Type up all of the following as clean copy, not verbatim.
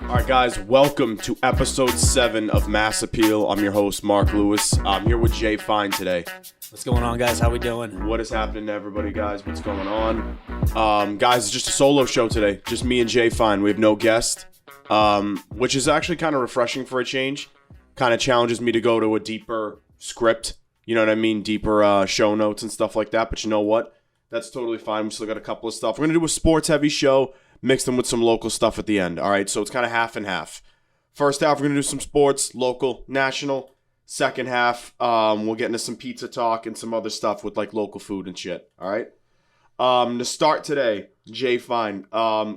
All right, guys, welcome to episode 7 of Mass Appeal. I'm your host, Mark Lewis. I'm here with Jay Fine today. What's going on, guys? How we doing? What is happening to everybody, guys? What's going on? Guys, it's just a solo show today. Just me and Jay Fine. We have no guest, which is actually kind of refreshing for a change. Kind of challenges me to go to a deeper script. You know what I mean? Deeper show notes and stuff like that. But you know what? That's totally fine. We still got a couple of stuff. We're going to do a sports-heavy show. Mix them with some local stuff at the end. All right, so it's kind of half and half. First half, we're going to do some sports, local, national. Second half, we'll get into some pizza talk and some other stuff with like local food and shit. All right. To start today, Jay Fine.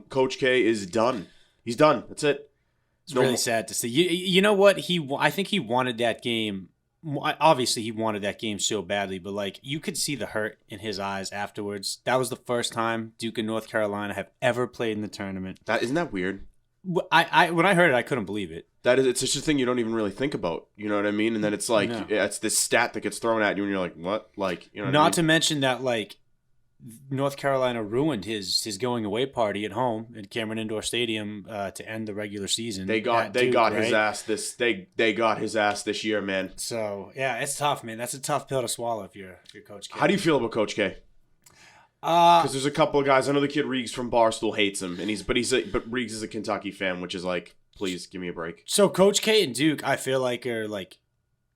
Coach K is done. He's done. That's it. It's really sad to see. You know what? I think he wanted that game. Obviously, he wanted that game so badly, but like you could see the hurt in his eyes afterwards. That was the first time Duke and North Carolina have ever played in the tournament. Isn't that weird? When I heard it, I couldn't believe it. It's just a thing you don't even really think about. You know what I mean? And then it's like it's this stat that gets thrown at you, and you're like, what? Like, you know what I mean? Not to mention that like North Carolina ruined his going away party at home at Cameron Indoor Stadium to end the regular season. They got his ass they got his ass this year, man. So yeah, it's tough, man. That's a tough pill to swallow if you're Coach K. How do you feel about Coach K? Because there's a couple of guys. I know the kid Reegs from Barstool hates him, and but Reegs is a Kentucky fan, which is like, please give me a break. So Coach K and Duke, I feel like are like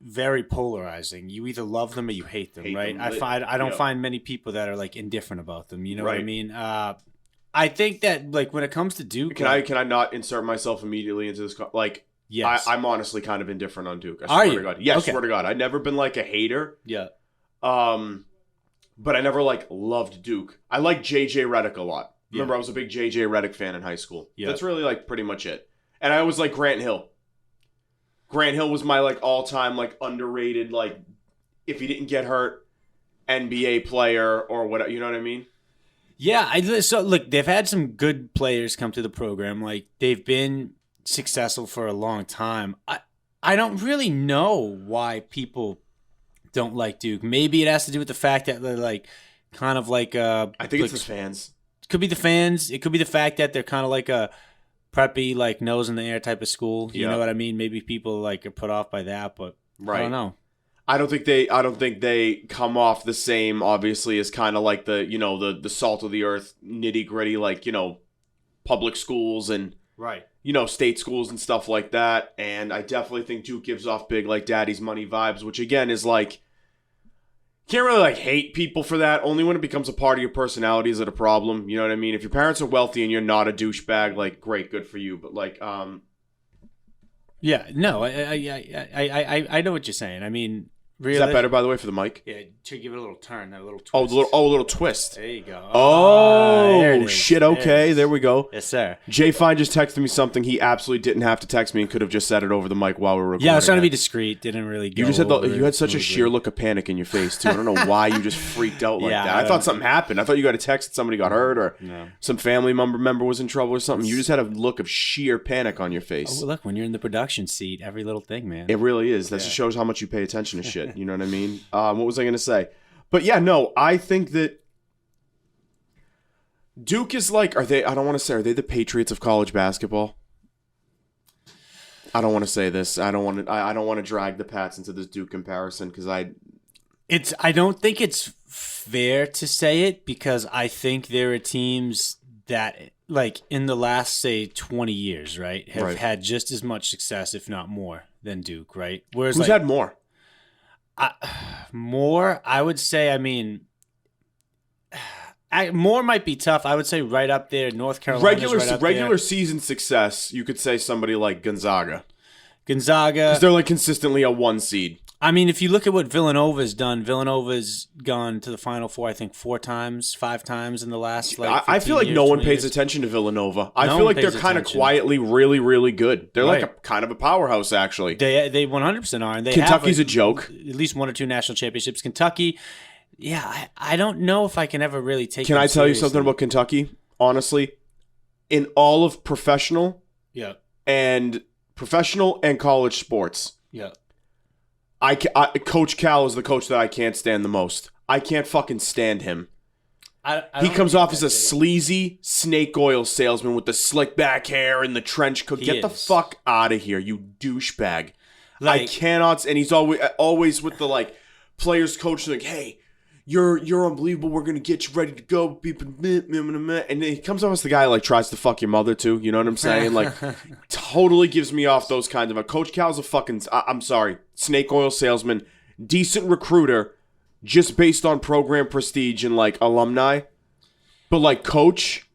very polarizing. You either love them or you hate them, right? I don't find many people that are like indifferent about them. You know what I mean? I think that like when it comes to Duke, can I not insert myself immediately into this? Like, yes, I'm honestly kind of indifferent on Duke. I swear to God. Yes, okay. Swear to God. I've never been like a hater. Yeah. But I never like loved Duke. I like JJ Redick a lot. Remember, I was a big JJ Redick fan in high school. Yeah. That's really like pretty much it. And I always like Grant Hill. Grant Hill was my like all-time like underrated, like if he didn't get hurt, NBA player or whatever. You know what I mean? Yeah. So look, they've had some good players come to the program. Like they've been successful for a long time. I don't really know why people don't like Duke. Maybe it has to do with the fact that they're like kind of like I think it's the fans. It could be the fans. It could be the fact that they're kind of like a preppy, like nose in the air type of school. You know what I mean? Maybe people like are put off by that, but I don't know. I don't think they come off the same, obviously, as kind of like the the salt of the earth, nitty gritty, like, public schools and state schools and stuff like that. And I definitely think Duke gives off big like daddy's money vibes, which again is like, can't really like hate people for that. Only when it becomes a part of your personality is it a problem. You know what I mean? If your parents are wealthy and you're not a douchebag, like great, good for you. But like, yeah, no, I know what you're saying. I mean, really, is that better, by the way, for the mic? Yeah, to give it a little turn, a little twist. A little twist. There you go. Oh shit! Okay, there we go. Yes, sir. Jay Fine just texted me something he absolutely didn't have to text me and could have just said it over the mic while we were recording. Yeah, I was trying to be discreet. Didn't really. Go you had such a sheer look of panic in your face too. I don't know why you just freaked out like that. I thought something happened. I thought you got a text that somebody got hurt or some family member was in trouble or something. You just had a look of sheer panic on your face. Oh, look, when you're in the production seat, every little thing, man. It really is. That just shows how much you pay attention to shit. You know what I mean? What was I going to say? But yeah, no, I think that Duke is like, are they the Patriots of college basketball? I don't want to say this. I don't want to drag the Pats into this Duke comparison because I don't think it's fair to say it because I think there are teams that like in the last, say, 20 years, right, have had just as much success, if not more, than Duke, right? Whereas who's had more? More, I would say, I mean, more might be tough. I would say right up there, North Carolina. Regular season success, you could say somebody like Gonzaga. Because they're like consistently a 1 seed. I mean, if you look at what Villanova's done, Villanova's gone to the Final Four, I think 5 times in the last I feel like no one pays attention to Villanova. I feel like they're kind of quietly really, really good. They're like a kind of a powerhouse, actually. They 100% are. And Kentucky's a joke. At least 1 or 2 national championships. Kentucky, yeah, I don't know if I can ever really take Can I tell you something about Kentucky? Honestly, in all of professional and college sports, Coach Cal is the coach that I can't stand the most. I can't fucking stand him. He comes off as a sleazy snake oil salesman with the slick back hair and the trench coat. Get the fuck out of here, you douchebag. Like, I cannot. And he's always with the like players coach like, hey, you're unbelievable. We're gonna get you ready to go. And then he comes off as the guy who, like, tries to fuck your mother too. You know what I'm saying? Like, totally gives me off those kinds of. Coach Cal's a fucking. I'm sorry, snake oil salesman, decent recruiter. Just based on program prestige and, like, alumni. But, like, coach,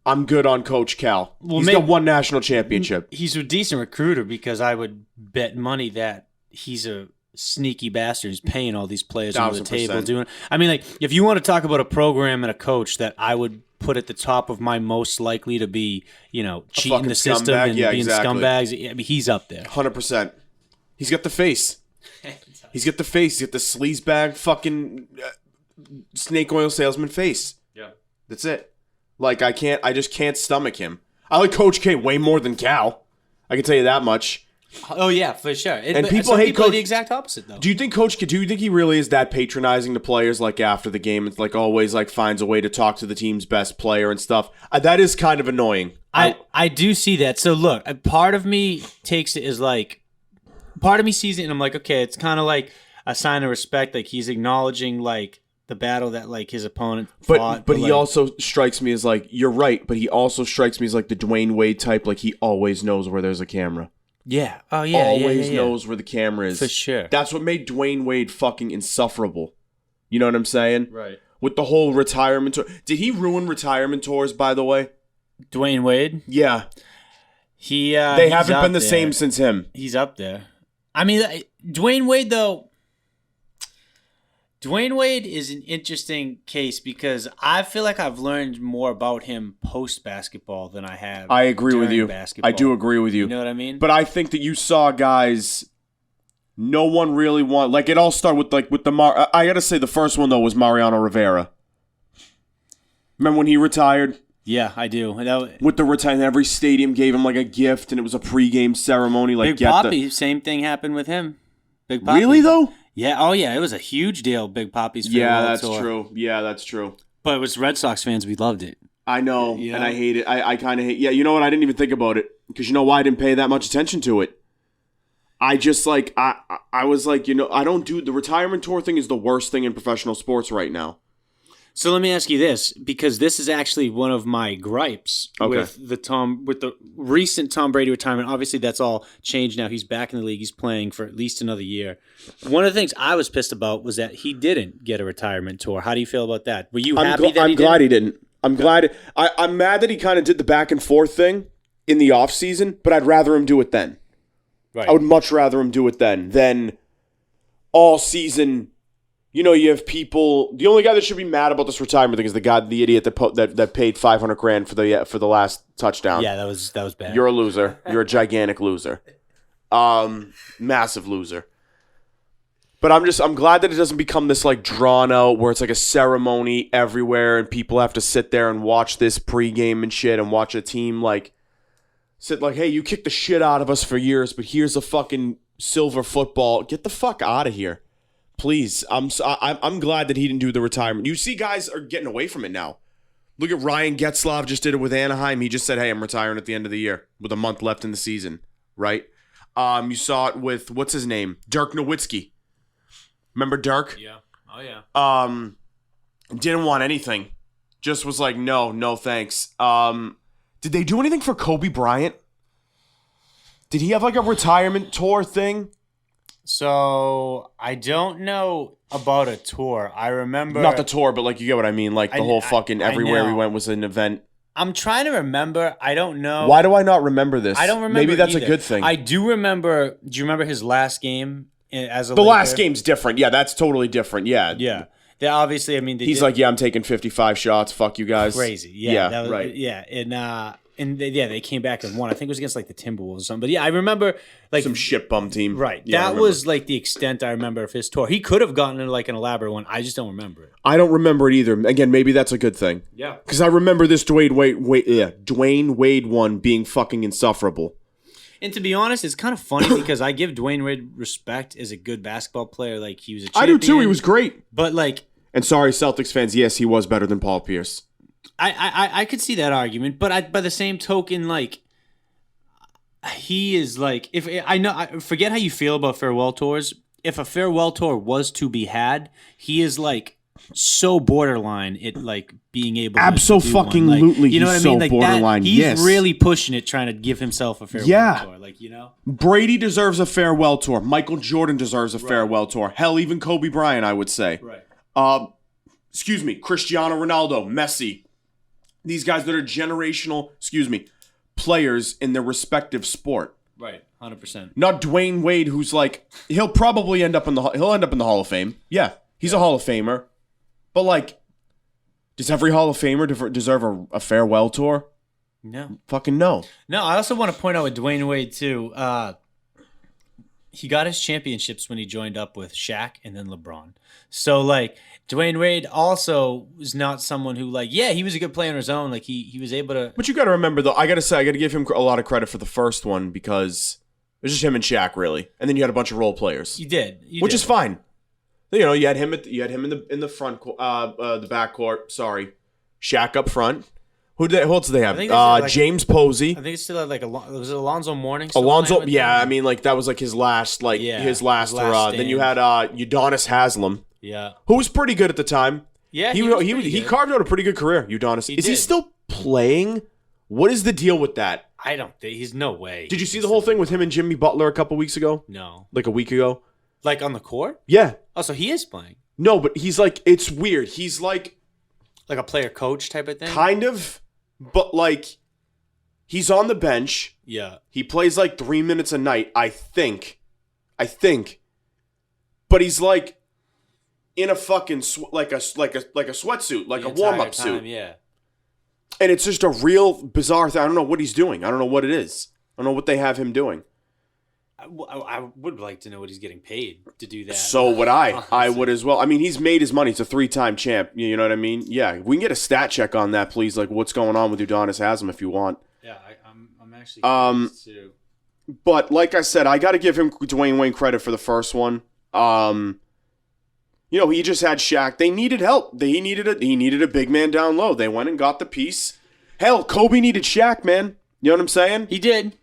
I'm good on Coach Cal. Well, he's got one national championship. He's a decent recruiter because I would bet money that he's a sneaky bastard who's paying all these players under the table. I mean, like, if you want to talk about a program and a coach that I would put at the top of my most likely to be, cheating the system and being scumbags, I mean, he's up there. 100%. He's got the face. He's got the face. He's got the sleazebag fucking snake oil salesman face. Yeah. That's it. Like, I just can't stomach him. I like Coach K way more than Cal. I can tell you that much. Oh, yeah, for sure. And people hate Coach. The exact opposite, though. Do you think he really is that patronizing to players, like, after the game? It's like always, like, finds a way to talk to the team's best player and stuff. That is kind of annoying. I do see that. So, look, part of me takes it as, like, part of me sees it and I'm like, okay, it's kind of like a sign of respect. Like, he's acknowledging, like, the battle that, like, his opponent fought. But he also strikes me as, like, you're right, but he also strikes me as, like, the Dwyane Wade type. Like, he always knows where there's a camera. Yeah. Oh, yeah. Always knows where the camera is. For sure. That's what made Dwyane Wade fucking insufferable. You know what I'm saying? Right. With the whole retirement tour. Did he ruin retirement tours, by the way? Dwyane Wade? Yeah. They haven't been the same since him. He's up there. I mean, Dwyane Wade, though, Dwyane Wade is an interesting case because I feel like I've learned more about him post-basketball than I have. I agree with you. Basketball. I do agree with you. You know what I mean? But I think that you saw guys no one really want. Like, it all started with the I got to say the first one, though, was Mariano Rivera. Remember when he retired? Yeah, I do. With the retirement, every stadium gave him like a gift, and it was a pregame ceremony. Like, Big Papi, same thing happened with him. Big Papi. Really though? Yeah. Oh yeah, it was a huge deal. Big Papi's farewell tour. True. Yeah, that's true. But it was Red Sox fans. We loved it. I know, and I hate it. I kind of hate. Yeah, you know what? I didn't even think about it because you know why I didn't pay that much attention to it. I just like I was like, I don't do the retirement tour thing. Is the worst thing in professional sports right now. So let me ask you this, because this is actually one of my gripes with the recent Tom Brady retirement. Obviously, that's all changed now. He's back in the league. He's playing for at least another year. One of the things I was pissed about was that he didn't get a retirement tour. How do you feel about that? Were you happy that I'm glad he didn't. I'm glad. I'm mad that he kind of did the back and forth thing in the off season, but I'd rather him do it then. Right. I would much rather him do it then than all season. You have people. The only guy that should be mad about this retirement thing is the idiot that paid $500,000 for the last touchdown. Yeah, that was bad. You're a loser. You're a gigantic loser. Massive loser. But I'm glad that it doesn't become this like drawn out where it's like a ceremony everywhere and people have to sit there and watch this pregame and shit and watch a team like sit like, hey, you kicked the shit out of us for years, but here's a fucking silver football. Get the fuck out of here. Please, I'm glad that he didn't do the retirement. You see guys are getting away from it now. Look at Ryan Getzlaf, just did it with Anaheim. He just said, hey, I'm retiring at the end of the year with a month left in the season, right? You saw it with, what's his name? Dirk Nowitzki. Remember Dirk? Yeah. Oh, yeah. Didn't want anything. Just was like, no thanks. Did they do anything for Kobe Bryant? Did he have like a retirement tour thing? So, I don't know about a tour. I remember... Not the tour, but like you get what I mean. Like the whole fucking everywhere we went was an event. I'm trying to remember. I don't know. Why do I not remember this? I don't remember Maybe that's either. a good thing. I do remember... Do you remember his last game as a The Laker? last game's different. Yeah, that's totally different. Yeah. Yeah. Obviously, I mean... He's like, yeah, I'm taking 55 shots. Fuck you guys. Crazy. Yeah. That was, right. Yeah. They came back and won. I think it was against like the Timberwolves or something. But yeah, I remember like some shit bum team. Right. Yeah, that was like the extent I remember of his tour. He could have gotten into like an elaborate one. I just don't remember it. I don't remember it either. Again, maybe that's a good thing. Yeah. Because I remember this Dwyane Wade one being fucking insufferable. And to be honest, it's kind of funny because I give Dwyane Wade respect as a good basketball player. Like, he was a champion. I do too. He was great. But, like... And sorry, Celtics fans, yes, he was better than Paul Pierce. I could see that argument, but by the same token, like, he is like, if I forget how you feel about farewell tours. If a farewell tour was to be had, he is like so borderline it like being able to Abso-fucking-lutely, like, you know what I mean? Like borderline. He's really pushing it, trying to give himself a farewell tour. Like, you know, Brady deserves a farewell tour. Michael Jordan deserves a farewell tour. Hell, even Kobe Bryant, I would say. Right. Excuse me, Cristiano Ronaldo, Messi. These guys that are generational, players in their respective sport. Right, 100%. Not Dwyane Wade, who's like, he'll probably end up in the Hall of Fame. Yeah, he's a Hall of Famer. But like, does every Hall of Famer deserve a farewell tour? No. Fucking no. No, I also want to point out with Dwyane Wade too. He got his championships when he joined up with Shaq and then LeBron. So like, Dwyane Wade also was not someone who like, yeah, he was a good player on his own. Like he was able to. But you got to remember though, I got to give him a lot of credit for the first one because it was just him and Shaq really, and then you had a bunch of role players. You did, which is fine. You know, you had him in the front, the back court. Sorry, Shaq up front. Who else do they have? James Posey. I think it's still like was it Alonzo Mourning? Alonzo, yeah. I mean, like that was like his last hurrah. Then you had Udonis Haslem. Yeah, who was pretty good at the time. Yeah, he carved out a pretty good career. Udonis. Is he still playing? What is the deal with that? I don't think he's no way. Did you see the whole thing with him and Jimmy Butler a couple weeks ago? No, like a week ago. Like on the court? Yeah. Oh, so he is playing. No, but he's like, it's weird. He's like a player coach type of thing. Kind of, but like he's on the bench. Yeah. He plays like 3 minutes a night, I think. But he's like in a fucking like a sweatsuit, like a warm-up suit. Yeah. And it's just a real bizarre thing. I don't know what he's doing. I don't know what it is. I don't know what they have him doing. I would like to know what he's getting paid to do that. So would I. Honestly. I would as well. I mean, he's made his money. He's a 3-time champ. You know what I mean? Yeah. We can get a stat check on that, please. Like, what's going on with Udonis Haslem if you want. Yeah, I'm actually curious too. But like I said, I got to give him Dwyane Wade credit for the first one. You know, he just had Shaq. They needed help. He needed a big man down low. They went and got the piece. Hell, Kobe needed Shaq, man. You know what I'm saying? He did.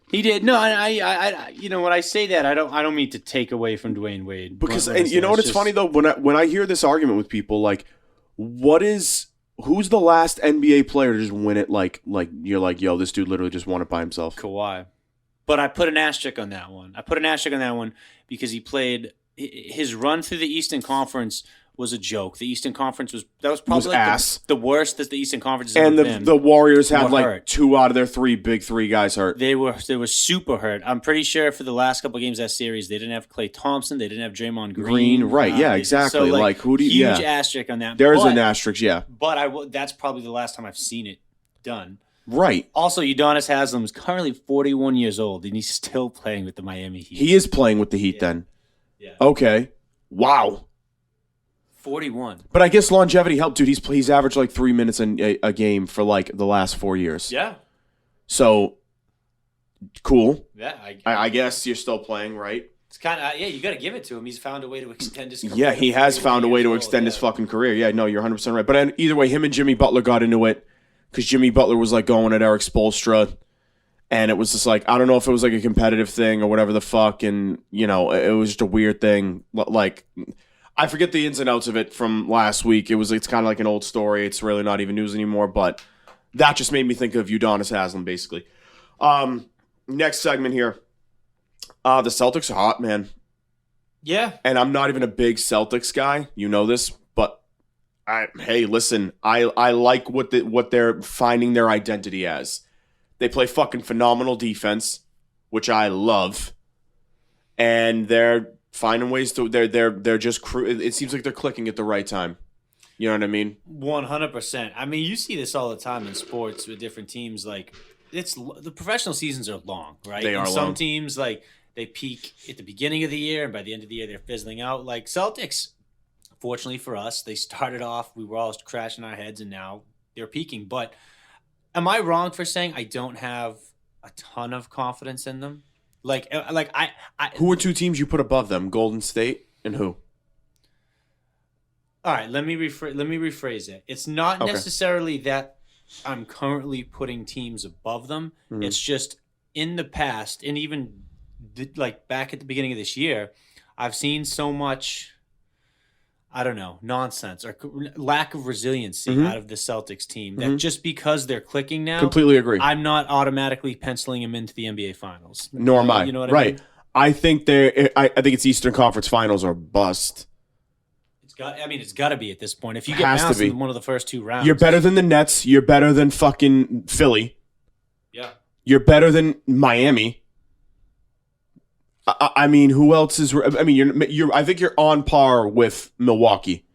No, I you know, when I say that, I don't mean to take away from Dwyane Wade. Because and you know what? It's funny though when I hear this argument with people, like, who's the last NBA player to just win it? Like you're like, yo, this dude literally just won it by himself. Kawhi. But I put an asterisk on that one. Because he played his run through the Eastern Conference was a joke. The Eastern Conference was probably like the worst that the Eastern Conference has ever been. And the Warriors had like hurt. 2 out of their 3 big 3 guys hurt. They were super hurt. I'm pretty sure for the last couple of games of that series, they didn't have Klay Thompson. They didn't have Draymond Green. Right? Yeah, exactly. So, like who do you? Huge asterisk on that. There is an asterisk. Yeah. But that's probably the last time I've seen it done. Right. Also, Udonis Haslem is currently 41 years old, and he's still playing with the Miami Heat. He is playing with the Heat then. Yeah. Okay. Wow. 41. But I guess longevity helped, dude. He's averaged like 3 minutes a game for like the last 4 years. Yeah. So, cool. Yeah. I guess you're still playing, right? It's kind of, you got to give it to him. He's found a way to extend his career. Yeah, he has found a way to extend his fucking career. Yeah, no, you're 100% right. But either way, him and Jimmy Butler got into it because Jimmy Butler was like going at Eric Spoelstra. And it was just like, I don't know if it was like a competitive thing or whatever the fuck. And, you know, it was just a weird thing. Like, I forget the ins and outs of it from last week. It's kind of like an old story. It's really not even news anymore. But that just made me think of Udonis Haslem, basically. Next segment here. The Celtics are hot, man. Yeah. And I'm not even a big Celtics guy. You know this. But, hey, listen. I like what they're finding their identity as. They play fucking phenomenal defense, which I love, and they're finding ways to. They're just. It seems like they're clicking at the right time. You know what I mean? 100%. I mean, you see this all the time in sports with different teams. Like, the professional seasons are long, right? They are long. Some teams like they peak at the beginning of the year, and by the end of the year, they're fizzling out. Like Celtics, fortunately for us, they started off. We were all crashing our heads, and now they're peaking, but. Am I wrong for saying I don't have a ton of confidence in them? Who are two teams you put above them? Golden State and who? All right, let me rephrase it. It's not necessarily that I'm currently putting teams above them. Mm-hmm. It's just in the past, and even like back at the beginning of this year, I've seen so much, I don't know, nonsense or lack of resiliency out of the Celtics team that just because they're clicking now, completely agree. I'm not automatically penciling them into the NBA Finals. Nor am I. You know what right. I mean? I think I think it's Eastern Conference Finals or bust. It's got to be at this point. If you get bounced in one of the first two rounds. You're better than the Nets. You're better than fucking Philly. Yeah. You're better than Miami. I mean, who else is? I mean, you're. I think you're on par with Milwaukee.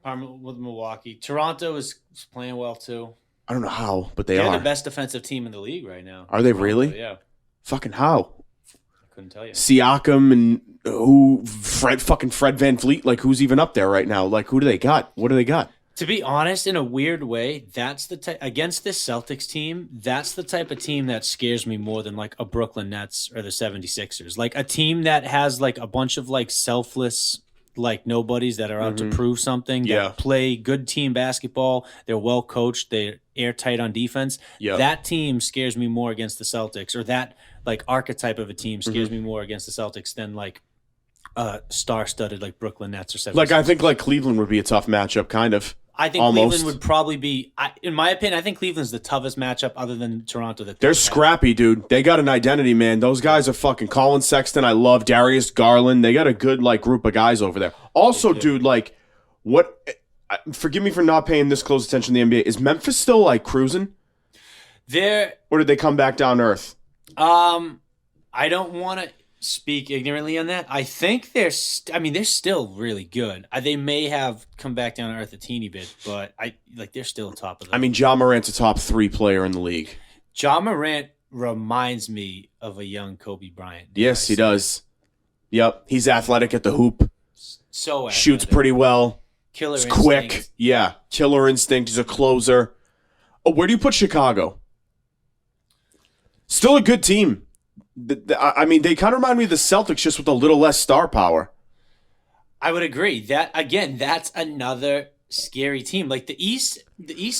With Milwaukee. Toronto is playing well, too. I don't know how, but they're the best defensive team in the league right now. Are they really? Yeah. Fucking how? I couldn't tell you. Siakam and Fred VanVleet, like who's even up there right now? Like who do they got? What do they got? To be honest, in a weird way, that's the type against this Celtics team, that's the type of team that scares me more than like a Brooklyn Nets or the 76ers. Like a team that has like a bunch of like selfless like nobodies that are out to prove something, that play good team basketball, they're well coached, they're airtight on defense. Yep. That team scares me more against the Celtics, or that like archetype of a team scares me more against the Celtics than like star-studded like Brooklyn Nets or 76ers. Like I think like Cleveland would be a tough matchup, kind of. I think Cleveland would probably be, in my opinion, I think Cleveland's the toughest matchup other than Toronto. They're scrappy, dude. They got an identity, man. Those guys are fucking Colin Sexton. I love Darius Garland. They got a good like group of guys over there. Also, dude, like, what? Forgive me for not paying this close attention to the NBA. Is Memphis still like cruising? Or did they come back down to earth? I don't want to speak ignorantly on that. I think they're still really good. They may have come back down to earth a teeny bit, but they're still top of the. I mean, Ja Morant's a top 3 player in the league. Ja Morant reminds me of a young Kobe Bryant. Yes, he does. Yep, he's athletic at the hoop. So athletic. Shoots pretty well. Killer he's instinct. Quick. Yeah, killer instinct. He's a closer. Oh, where do you put Chicago? Still a good team. I mean, they kind of remind me of the Celtics, just with a little less star power. I would agree. That again, that's another scary team. Like the East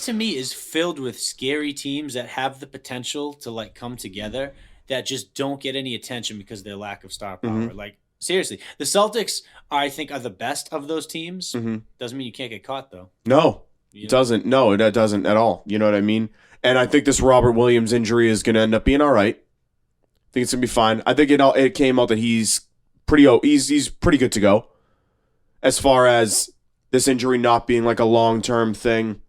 to me is filled with scary teams that have the potential to like come together that just don't get any attention because of their lack of star power. Like seriously, the Celtics I think are the best of those teams. Doesn't mean you can't get caught though. No, it doesn't. No, it doesn't at all. You know what I mean? And I think this Robert Williams injury is going to end up being all right. I think it's gonna be fine. I think it came out that he's pretty good to go. As far as this injury not being like a long-term thing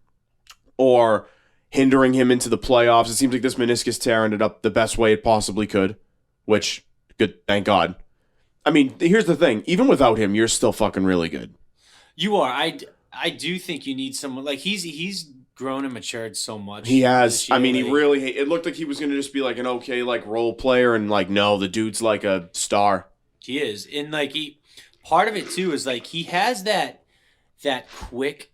or hindering him into the playoffs, it seems like this meniscus tear ended up the best way it possibly could, which good, thank God. I mean, here's the thing: even without him, you're still fucking really good. You are. I do think you need someone like he's grown and matured so much. He has. I mean, it looked like he was going to just be like an okay like role player, and like no, the dude's like a star. He is. And like part of it too is like he has that quick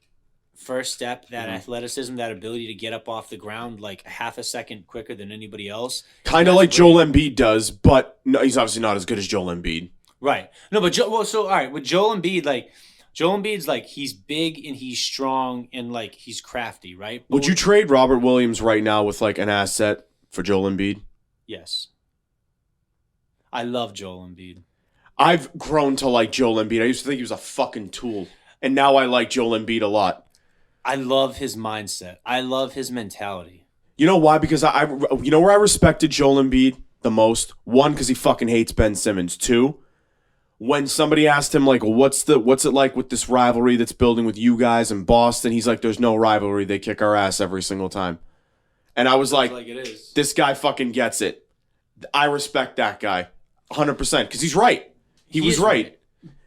first step, that athleticism, that ability to get up off the ground like a half a second quicker than anybody else. Kind of like Joel Embiid does, but no, he's obviously not as good as Joel Embiid. Right. No, but all right, with Joel Embiid, like Joel Embiid's like he's big and he's strong and like he's crafty, right? Would you trade Robert Williams right now with like an asset for Joel Embiid? Yes. I love Joel Embiid. I've grown to like Joel Embiid. I used to think he was a fucking tool, and now I like Joel Embiid a lot. I love his mindset. I love his mentality. You know why? Because you know where I respected Joel Embiid the most? One, because he fucking hates Ben Simmons. Two, when somebody asked him, like, what's it like with this rivalry that's building with you guys in Boston? He's like, there's no rivalry. They kick our ass every single time. And I was like it is. This guy fucking gets it. I respect that guy 100% because he's right. He was right.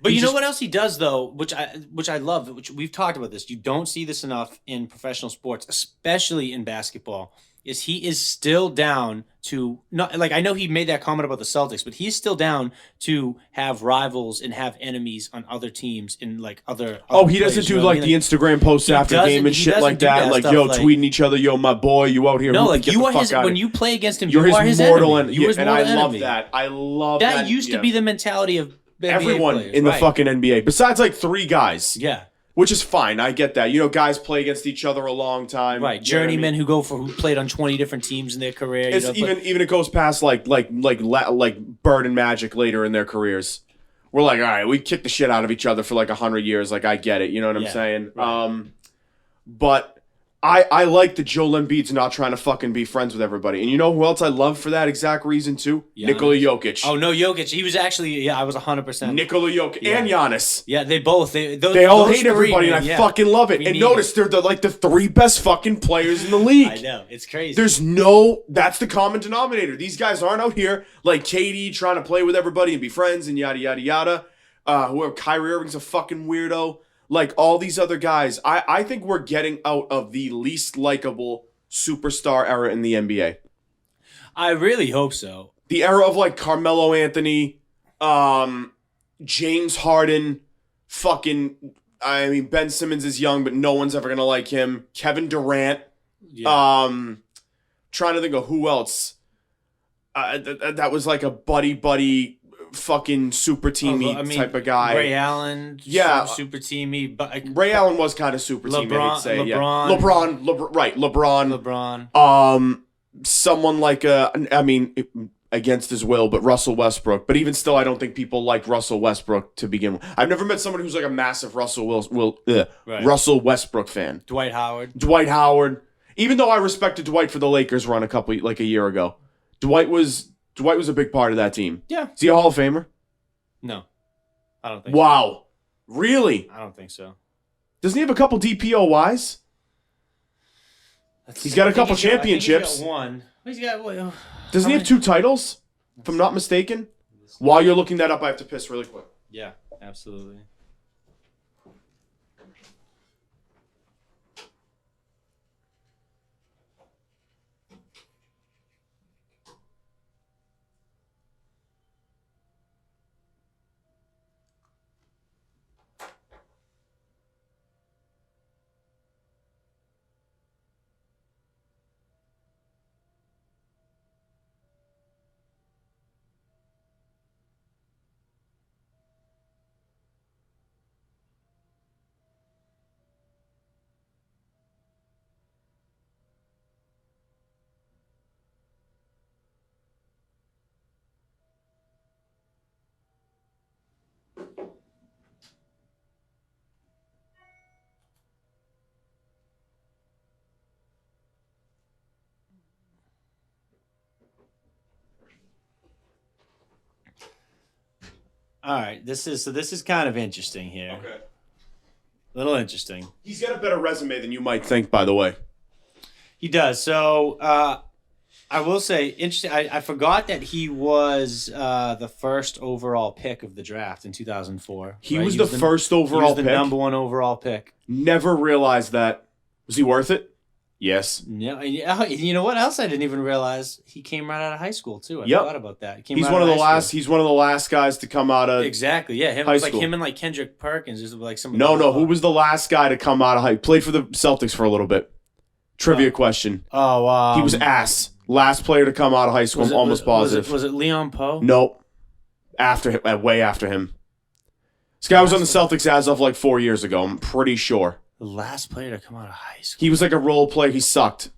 But you know what else he does, though, which I love, which we've talked about this. You don't see this enough in professional sports, especially in basketball. is he is still down to not like I know he made that comment about the Celtics, but he's still down to have rivals and have enemies on other teams in like other. Oh, he players, doesn't do you know what I like mean? the Instagram posts after game and shit like that. Like, yo, tweeting each other, yo, my boy, you out here? No, like get you the are fuck his out when of- you play against him. You're you are his mortal enemy. You are his and mortal I love enemy. that. I love That that. used to be the mentality of NBA everyone players, in the right. fucking NBA, besides like 3 guys. Yeah. Which is fine. I get that. You know, guys play against each other a long time. Right, You know what I mean? journeymen who played on 20 different teams in their career. It's even it goes past like Bird and Magic later in their careers. We're like, all right, we kick the shit out of each other for like 100 years. Like, I get it. You know what I'm saying? Right. But I like that Joel Embiid's not trying to fucking be friends with everybody. And you know who else I love for that exact reason too? Giannis. Nikola Jokic. Oh no, Jokic. He was actually I was 100%. Nikola Jokic and Giannis. Yeah, they both they all hate everybody, and I fucking love it. And notice they're like the 3 best fucking players in the league. I know, it's crazy. That's the common denominator. These guys aren't out here like KD trying to play with everybody and be friends and yada yada yada. Whoever Kyrie Irving's a fucking weirdo. Like all these other guys, I think we're getting out of the least likable superstar era in the NBA. I really hope so. The era of like Carmelo Anthony, James Harden, Ben Simmons is young, but no one's ever gonna like him. Kevin Durant. Yeah. Trying to think of who else. That was like a buddy fucking super teamy type of guy. Ray Allen, super teamy. But Ray Allen was kind of super teamy. I'd say, LeBron, LeBron. Someone like against his will, but Russell Westbrook. But even still, I don't think people like Russell Westbrook to begin with. I've never met someone who's like a massive Russell Westbrook fan. Dwight Howard. Even though I respected Dwight for the Lakers run a year ago, Dwight was a big part of that team. Yeah. Is he a Hall of Famer? No, I don't think. Wow, really? I don't think so. Doesn't he have a couple DPOYs? He's got a couple championships. He's got one. He's got. Doesn't he have 2 titles? If I'm not mistaken. While you're looking that up, I have to piss really quick. Yeah, absolutely. All right, this is kind of interesting here. Okay. A little interesting. He's got a better resume than you might think, by the way. He does. So I will say, interesting. I forgot that he was the first overall pick of the draft in 2004. He was the first overall pick. He was the pick? number 1 overall pick. Never realized that. Was he worth it? Yes. Yeah, you know what else I didn't even realize? He came right out of high school too. I forgot about that. He's one of the last. He's one of the last guys to come out of exactly. Yeah, high school. Like him and like Kendrick Perkins. Just like some. No. Who was the last guy to come out of high? Played for the Celtics for a little bit. Trivia question. Oh, he was ass. Last player to come out of high school. I'm almost positive. Was it Leon Poe? Nope. After him, way after him. This guy was on the Celtics as of like 4 years ago. I'm pretty sure. The last player to come out of high school. He was like a role player. He sucked.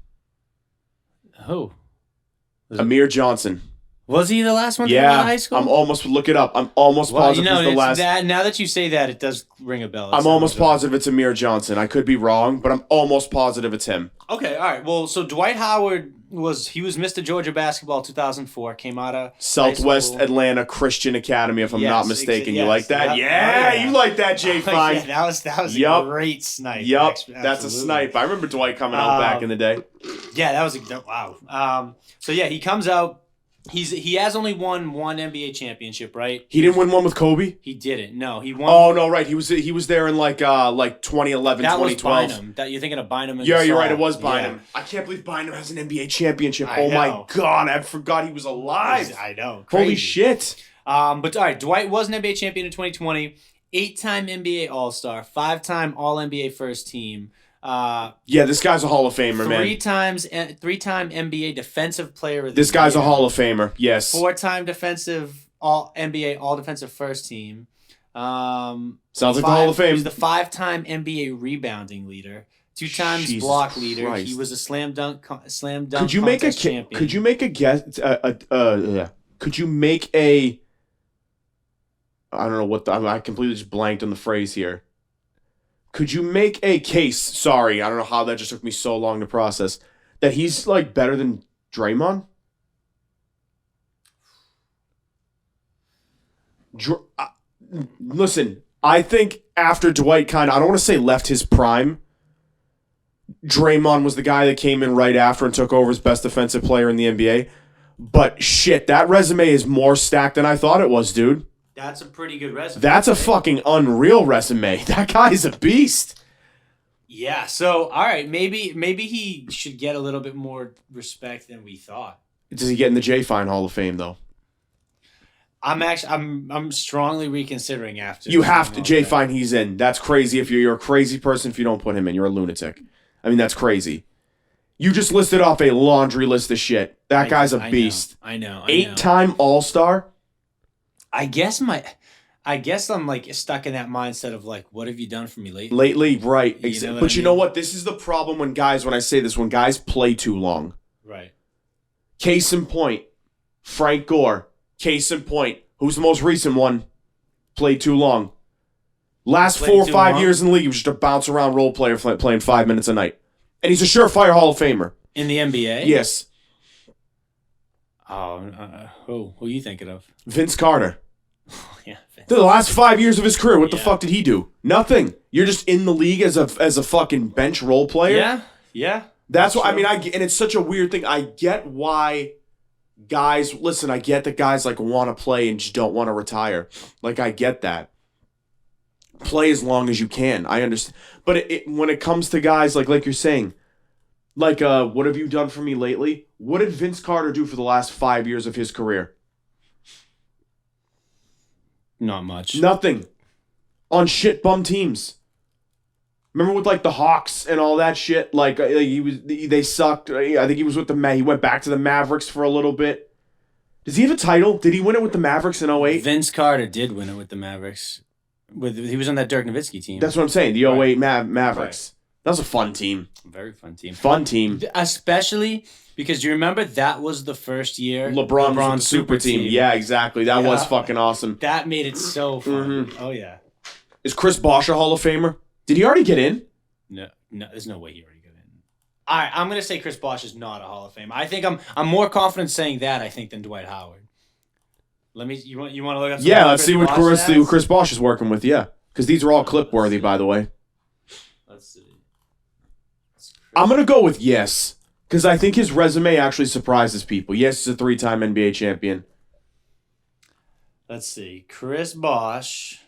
Who? Amir Johnson. Was he the last one to come out of high school? I'm almost look it up. I'm almost positive he's the last. Now that you say that, it does ring a bell. I'm almost positive it's Amir Johnson. I could be wrong, but I'm almost positive it's him. Okay, all right. Well, so Dwight Howard was Mr. Georgia basketball 2004. Came out of Southwest Atlanta Christian Academy, if I'm not mistaken. You like that? You like that, Jay Fine. Yeah, that was a great snipe. Yep, that's a snipe. I remember Dwight coming out back in the day. Yeah, that was wow. So yeah, he comes out. He has only won one NBA championship, right? He didn't win one with Kobe? He didn't. No, he won. Oh, no, right. He was there in like 2011, that 2012. was Bynum. You're thinking of Bynum. Yeah, you're right. It was Bynum. Yeah. I can't believe Bynum has an NBA championship. Oh, my God. I forgot he was alive. I know. Crazy. Holy shit. But, all right, Dwight was an NBA champion in 2020. 8-time NBA All-Star. 5-time All-NBA first team. Yeah, this guy's a Hall of Famer, man. 3-time NBA Defensive Player of the Year. This guy's a Hall of Famer, yes. 4-time defensive NBA All Defensive First Team. Sounds like the Hall of Fame. He was the 5-time NBA rebounding leader. 2 times Jesus block leader. Christ. He was a slam dunk contest champion. Could you make a guess? Could you make a? I don't know what I completely just blanked on the phrase here. Could you make a case? Sorry, I don't know how that just took me so long to process. That he's like better than Draymond. Listen, I think after Dwight I don't want to say left his prime. Draymond was the guy that came in right after and took over as best defensive player in the NBA. But shit, that resume is more stacked than I thought it was, dude. That's a pretty good resume. That's a fucking unreal resume. That guy's a beast. Yeah, so, all right, maybe he should get a little bit more respect than we thought. Does he get in the J Fine Hall of Fame, though? I'm strongly reconsidering after. You have to. J Fine, he's in. That's crazy. If you're a crazy person, if you don't put him in, you're a lunatic. I mean, that's crazy. You just listed off a laundry list of shit. That guy's a beast. I know. 8-time All-Star. I guess I'm like stuck in that mindset of like, what have you done for me lately? Lately, right. But you know what? This is the problem when guys play too long. Right. Case in point, Frank Gore. Case in point, who's the most recent one? Played too long. Last 4 or 5 years in the league, he was just a bounce around role player playing 5 minutes a night. And he's a surefire Hall of Famer. In the NBA? Yes. Oh, who are you thinking of? Vince Carter. Yeah. The last 5 years of his career, what the fuck did he do? Nothing. You're just in the league as a fucking bench role player. Yeah. That's what I mean. And it's such a weird thing. I get why guys. Listen, I get that guys like want to play and just don't want to retire. Like I get that. Play as long as you can. I understand. But when it comes to guys like you're saying, like what have you done for me lately? What did Vince Carter do for the last 5 years of his career? Not much. Nothing. On shit bum teams. Remember with like the Hawks and all that shit? Like they sucked. I think he was with he went back to the Mavericks for a little bit. Does he have a title? Did he win it with the Mavericks in 08? Vince Carter did win it with the Mavericks. He was on that Dirk Nowitzki team. That's what I'm saying. The 08 Mavericks. Right. That was a fun team. Very fun team. Fun team. Especially because you remember that was the first year LeBron's super team. Yeah, exactly. That was fucking awesome. That made it so fun. Mm-hmm. Oh, yeah. Is Chris Bosh a Hall of Famer? Did he already get in? No, there's no way he already got in. All right, I'm going to say Chris Bosh is not a Hall of Famer. I think I'm more confident saying that, I think, than Dwight Howard. You want to look up? Yeah, let's see what Chris Bosh is working with. Yeah, because these are all clip worthy, by the way. Let's see. I'm gonna go with yes, because I think his resume actually surprises people. Yes, he's a 3-time NBA champion. Let's see, Chris Bosh.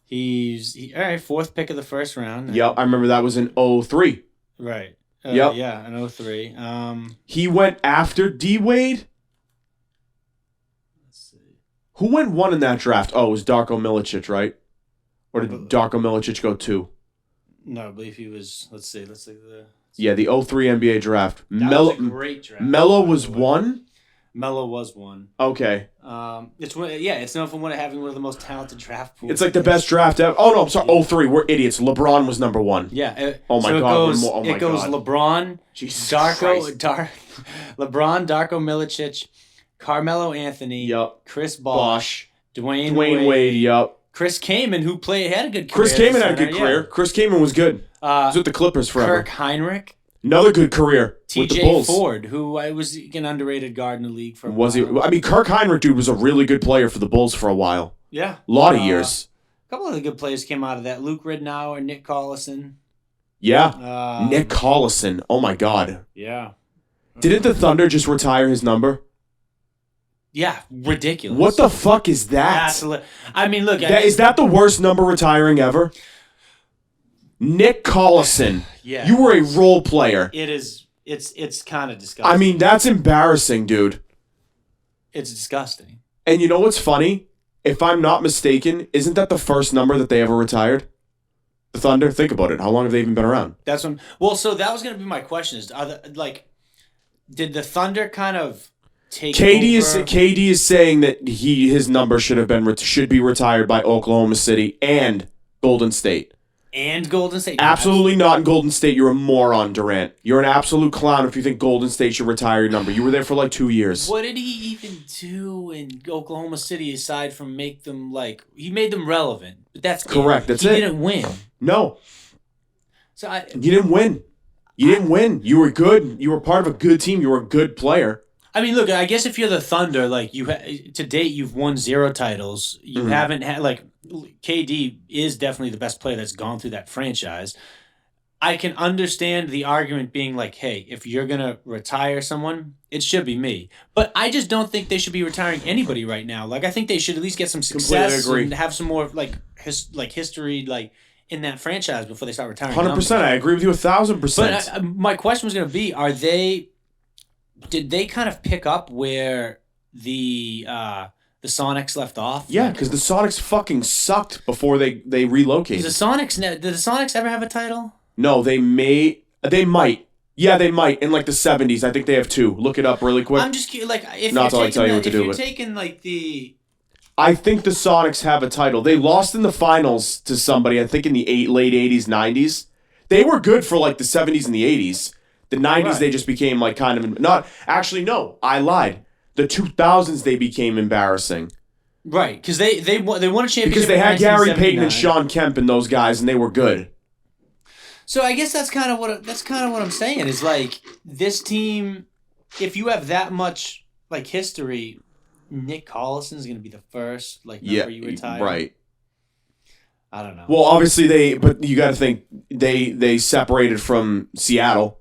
He's all right. 4th pick of the first round. Yep, I remember that was in 03. Right. Yep. Yeah, in 03. He went after D Wade. Let's see. Who went 1 in that draft? Oh, it was Darko Milicic, right? Or did Darko Milicic go 2? No, I believe he was. Let's see. Yeah, the 03 NBA draft. That was a great draft. Melo was 1. Melo was 1. Okay. It's known for having one of the most talented draft pools. It's like the best draft ever. Oh no, I'm sorry. 03. We're idiots. LeBron was number 1. Yeah. Oh my god. It goes LeBron, Jesus LeBron, Darko Milicic, Carmelo Anthony, Chris Bosh, Dwyane Wade, yep. Chris Kaman, who had a good career. Chris Kaman had a good career. Chris Kaman was good. He was with the Clippers forever. Kirk Heinrich. Another good career with the Bulls. TJ Ford, who was an underrated guard in the league for a while. Was he? I mean, Kirk Heinrich, dude, was a really good player for the Bulls for a while. Yeah. A lot of years. A couple of the good players came out of that. Luke Ridnour, Nick Collison. Yeah. Nick Collison. Oh, my God. Yeah. Didn't the Thunder just retire his number? Yeah, ridiculous. What the fuck is that? I mean, look. Is that the worst number retiring ever? Nick Collison. Yeah. You were a role player. It is. It's kind of disgusting. I mean, that's embarrassing, dude. It's disgusting. And you know what's funny? If I'm not mistaken, isn't that the first number that they ever retired? The Thunder? Think about it. How long have they even been around? That's when. Well, so that was going to be my question: did the Thunder kind of take over? KD is saying that his number should be retired by Oklahoma City and Golden State. And Golden State. Absolutely not in Golden State. You're a moron, Durant. You're an absolute clown if you think Golden State should retire your number. You were there for like 2 years. What did he even do in Oklahoma City aside from make them he made them relevant? But that's correct. He didn't win. No. So you didn't win. You didn't win. You were good. You were part of a good team. You were a good player. I mean, look. I guess if you're the Thunder, to date, you've won 0 titles. You haven't had KD is definitely the best player that's gone through that franchise. I can understand the argument being hey, if you're gonna retire someone, it should be me. But I just don't think they should be retiring anybody right now. I think they should at least get some success and have some more history in that franchise before they start retiring. 100%. I agree with you 1,000%. But my question was gonna be: did they kind of pick up where the Sonics left off? Yeah, because the Sonics fucking sucked before they relocated. Did the Sonics ever have a title? No, they might. Yeah, they might. In the 70s. I think they have 2. Look it up really quick. I'm just curious, if not you're to tell you what to do. If you're taking the... I think the Sonics have a title. They lost in the finals to somebody, I think in the late 80s, 90s. They were good for the 70s and the 80s. The 90s, They just became kind of... Not actually, no, I lied. The 2000s, they became embarrassing. Right, because they won a championship because they had Gary Payton and Sean Kemp and those guys, and they were good. So I guess that's kind of what I'm saying is this team. If you have that much history, Nick Collison is going to be the first number you retire. Right. I don't know. Well, obviously but you got to think they separated from Seattle.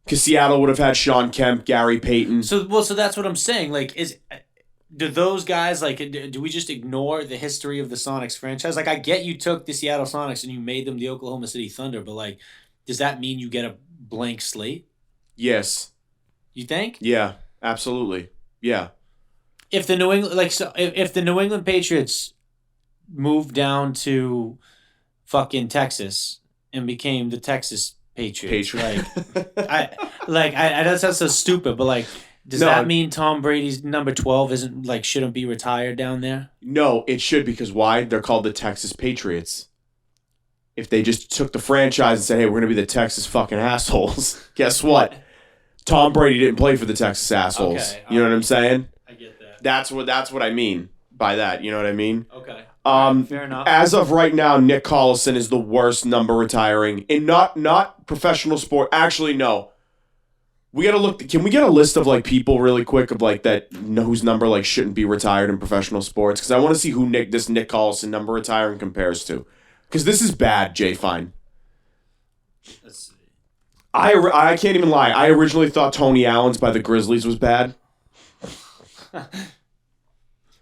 Because Seattle would have had Sean Kemp, Gary Payton. So that's what I'm saying. Do those guys do we just ignore the history of the Sonics franchise? I get you took the Seattle Sonics and you made them the Oklahoma City Thunder, but does that mean you get a blank slate? Yes. You think? Yeah, absolutely. Yeah. If the New England if the New England Patriots moved down to fucking Texas and became the Texas Patriots. I that sounds so stupid, but does that mean Tom Brady's number 12 isn't shouldn't be retired down there? No, it should, because why? They're called the Texas Patriots. If they just took the franchise and said, "Hey, we're gonna be the Texas fucking assholes," guess what? Tom Brady didn't play for the Texas assholes. Okay, you know what I'm saying? I get that. That's what I mean by that. You know what I mean? Okay. Fair enough. As of right now, Nick Collison is the worst number retiring in not professional sport. Actually, no. We gotta look. Can we get a list of people really quick of that whose number shouldn't be retired in professional sports? Because I want to see who this Nick Collison number retiring compares to. Because this is bad, Jay Fine. Let's see. I can't even lie. I originally thought Tony Allen's by the Grizzlies was bad.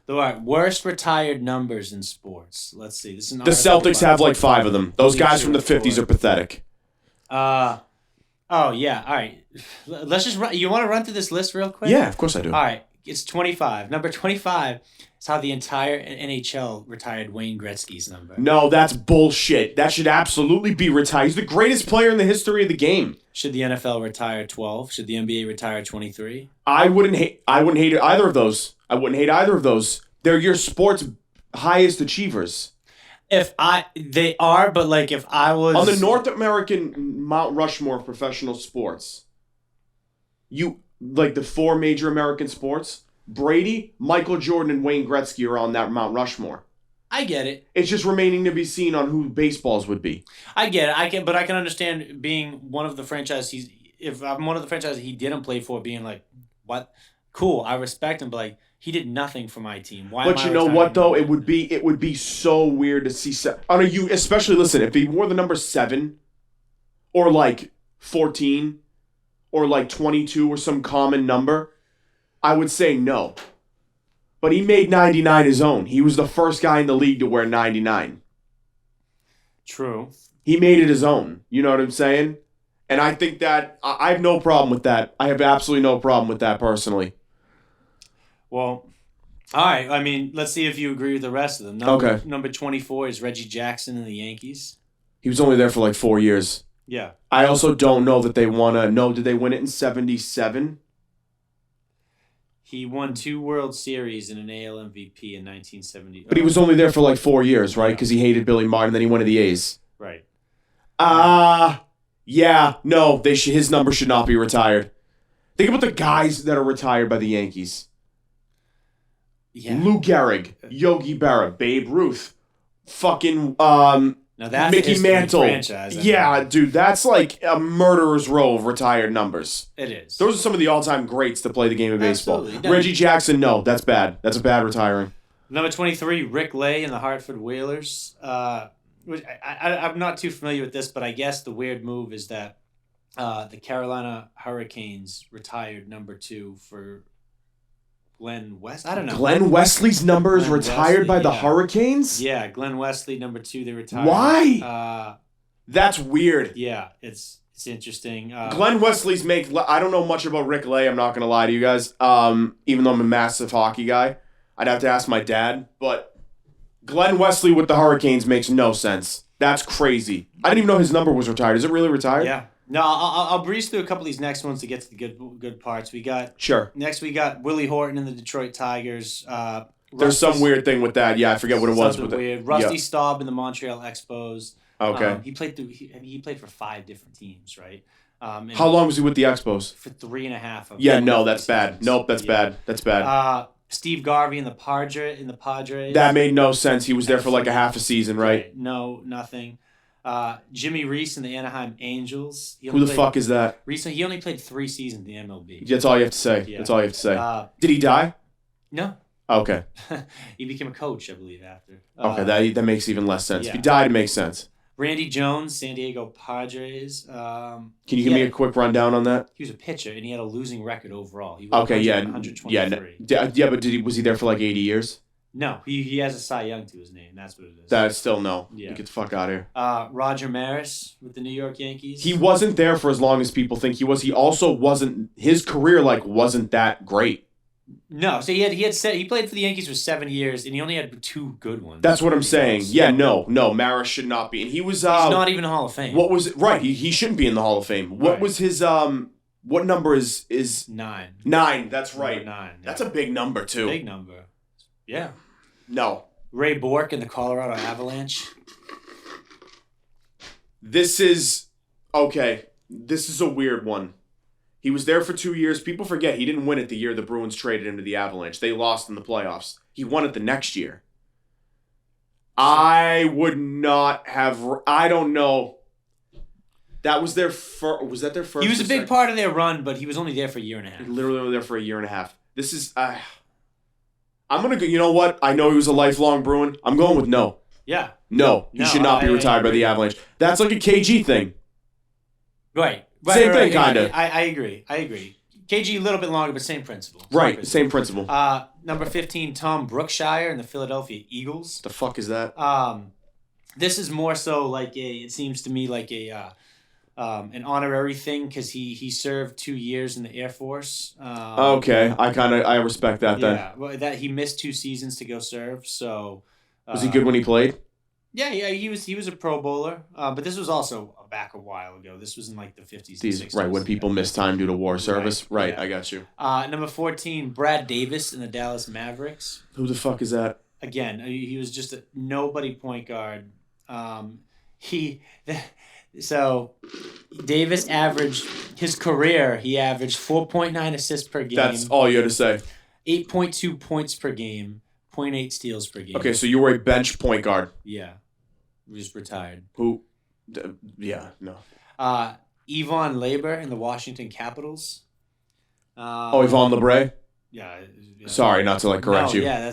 The worst retired numbers in sports. Let's see. This is the Celtics have 5 of them. Those guys from the 50s are pathetic. Oh yeah. All right. Let's just run. You want to run through this list real quick? Yeah, of course I do. All right. It's 25. Number 25 is how the entire NHL retired Wayne Gretzky's number. No, that's bullshit. That should absolutely be retired. He's the greatest player in the history of the game. Should the NFL retire 12? Should the NBA retire 23? I wouldn't hate either of those. I wouldn't hate either of those. They're your sport's highest achievers. They are, but if I was on the North American Mount Rushmore of professional sports, the 4 major American sports, Brady, Michael Jordan, and Wayne Gretzky are on that Mount Rushmore. I get it. It's just remaining to be seen on who baseballs would be. I get it. But I can understand being one of the franchises. If I'm one of the franchises he didn't play for, being what? Cool, I respect him, but he did nothing for my team. Why? But you know what though? It would be so weird to see. Especially listen, if he wore the number 7 or like 14 or like 22 or some common number, I would say no. But he made 99 his own. He was the first guy in the league to wear 99. True. He made it his own. You know what I'm saying? And I think that I have no problem with that. I have absolutely no problem with that personally. Well, all right. I mean, let's see if you agree with the rest of them. Number 24 is Reggie Jackson in the Yankees. He was only there for like 4 years. Yeah. I also don't know that they won did they win it in 77? He won 2 World Series and an AL MVP in 1970. But he was only there for like 4 years, right? Because he hated Billy Martin, then he went to the A's. Right. Yeah, no, his number should not be retired. Think about the guys that are retired by the Yankees. Yeah. Lou Gehrig, Yogi Berra, Babe Ruth, fucking now that's Mickey Mantle. Franchise, yeah, dude, that's like a murderer's row of retired numbers. It is. Those are some of the all-time greats to play the game of baseball. Absolutely. Reggie Jackson, no, that's bad. That's a bad retiring. Number 23, Rick Lay in the Hartford Whalers. I'm not too familiar with this, but I guess the weird move is that the Carolina Hurricanes retired number 2 for Glenn West. I don't know. Glenn Wesley's number is retired by the Hurricanes? Yeah, Glenn Wesley, number 2, they retired. Why? That's weird. Yeah, it's interesting. Glenn Wesley's I don't know much about Rick Lay, I'm not going to lie to you guys. Even though I'm a massive hockey guy. I'd have to ask my dad, but Glenn Wesley with the Hurricanes makes no sense. That's crazy. I didn't even know his number was retired. Is it really retired? Yeah. No, I'll breeze through a couple of these next ones to get to the good parts. We got Willy Horton in the Detroit Tigers. There's some weird thing with that. Yeah, I forget what it was. Weird. Rusty Staub in the Montreal Expos. Okay. He played for 5 different teams, right? How long was he with the Expos? For 3.5. Yeah, no, that's bad. Nope, that's bad. That's bad. Steve Garvey in the Padres. That made no sense. He was there for like a half a season, right? No, nothing. Jimmy Reese in the Anaheim Angels. Who the fuck is that? Reese, he only played 3 seasons in the MLB. That's all you have to say. Yeah. That's all you have to say. Did he die? No. Okay. He became a coach, I believe, after. Okay, that makes even less sense. Yeah. If he died, it makes sense. Randy Jones, San Diego Padres. Can you give me a quick rundown on that? He was a pitcher, and he had a losing record overall. He was 123. Yeah, but was he there for like 80 years? No, he has a Cy Young to his name. That's what it is. That's still no. Yeah. Get the fuck out of here. Roger Maris with the New York Yankees. He wasn't there for as long as people think he was. He also wasn't. His career wasn't that great. No, so he played for the Yankees for 7 years, and he only had 2 good ones. That's what I'm saying. Yeah, no, Maris should not be, and he was. He's not even in the Hall of Fame. What was it? Right? He shouldn't be in the Hall of Fame. What was his What number is 9? 9. That's right. Number 9. That's a big number too. Big number. Yeah. No. Ray Bourque in the Colorado Avalanche. This is okay. This is a weird one. He was there for 2 years. People forget he didn't win it the year the Bruins traded him to the Avalanche. They lost in the playoffs. He won it the next year. I would not have. I don't know. That was their first. Was that their first? He was a big part of their run, but he was only there for a year and a half. Literally only there for a year and a half. This is. I'm gonna go. You know what? I know he was a lifelong Bruin. I'm going with no. Yeah. No, he should not be retired by the Avalanche. That's like a KG thing. Right. Same thing, kind of. I agree. KG a little bit longer, but same principle. Right, same principle. Number 15, Tom Brookshire in the Philadelphia Eagles. The fuck is that? This is more so like it seems to me like an honorary thing because he served 2 years in the Air Force. Okay, I respect that then. Yeah, well, that he missed 2 seasons to go serve. So was he good when he played? Yeah, he was a Pro Bowler, but this was also back a while ago. This was in like the 50s and 60s. Right, when people miss time due to war service. Right, yeah. I got you. Number 14, Brad Davis in the Dallas Mavericks. Who the fuck is that? Again, he was just a nobody point guard. So Davis averaged his career. He averaged 4.9 assists per game. That's all you had to say. 8.2 points per game. 0.8 steals per game. Okay, so you were a bench point guard. Yeah. He was retired. Who? Yeah, no. Yvonne Labor in the Washington Capitals. Yvonne Labray? Yeah. Sorry, not to correct you. Yeah,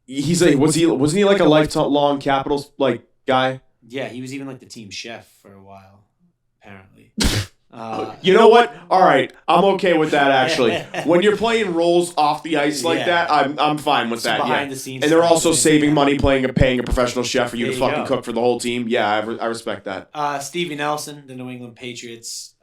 wasn't he like a lifelong Capitals guy? Yeah, he was even like the team chef for a while, apparently. You know what? All right, I'm okay with that actually. When you're playing roles off the ice like that, I'm fine with that. Behind the scenes, and they're also saving money paying a professional chef for you to fucking cook for the whole team. Yeah, I respect that. Stevie Nelson, the New England Patriots.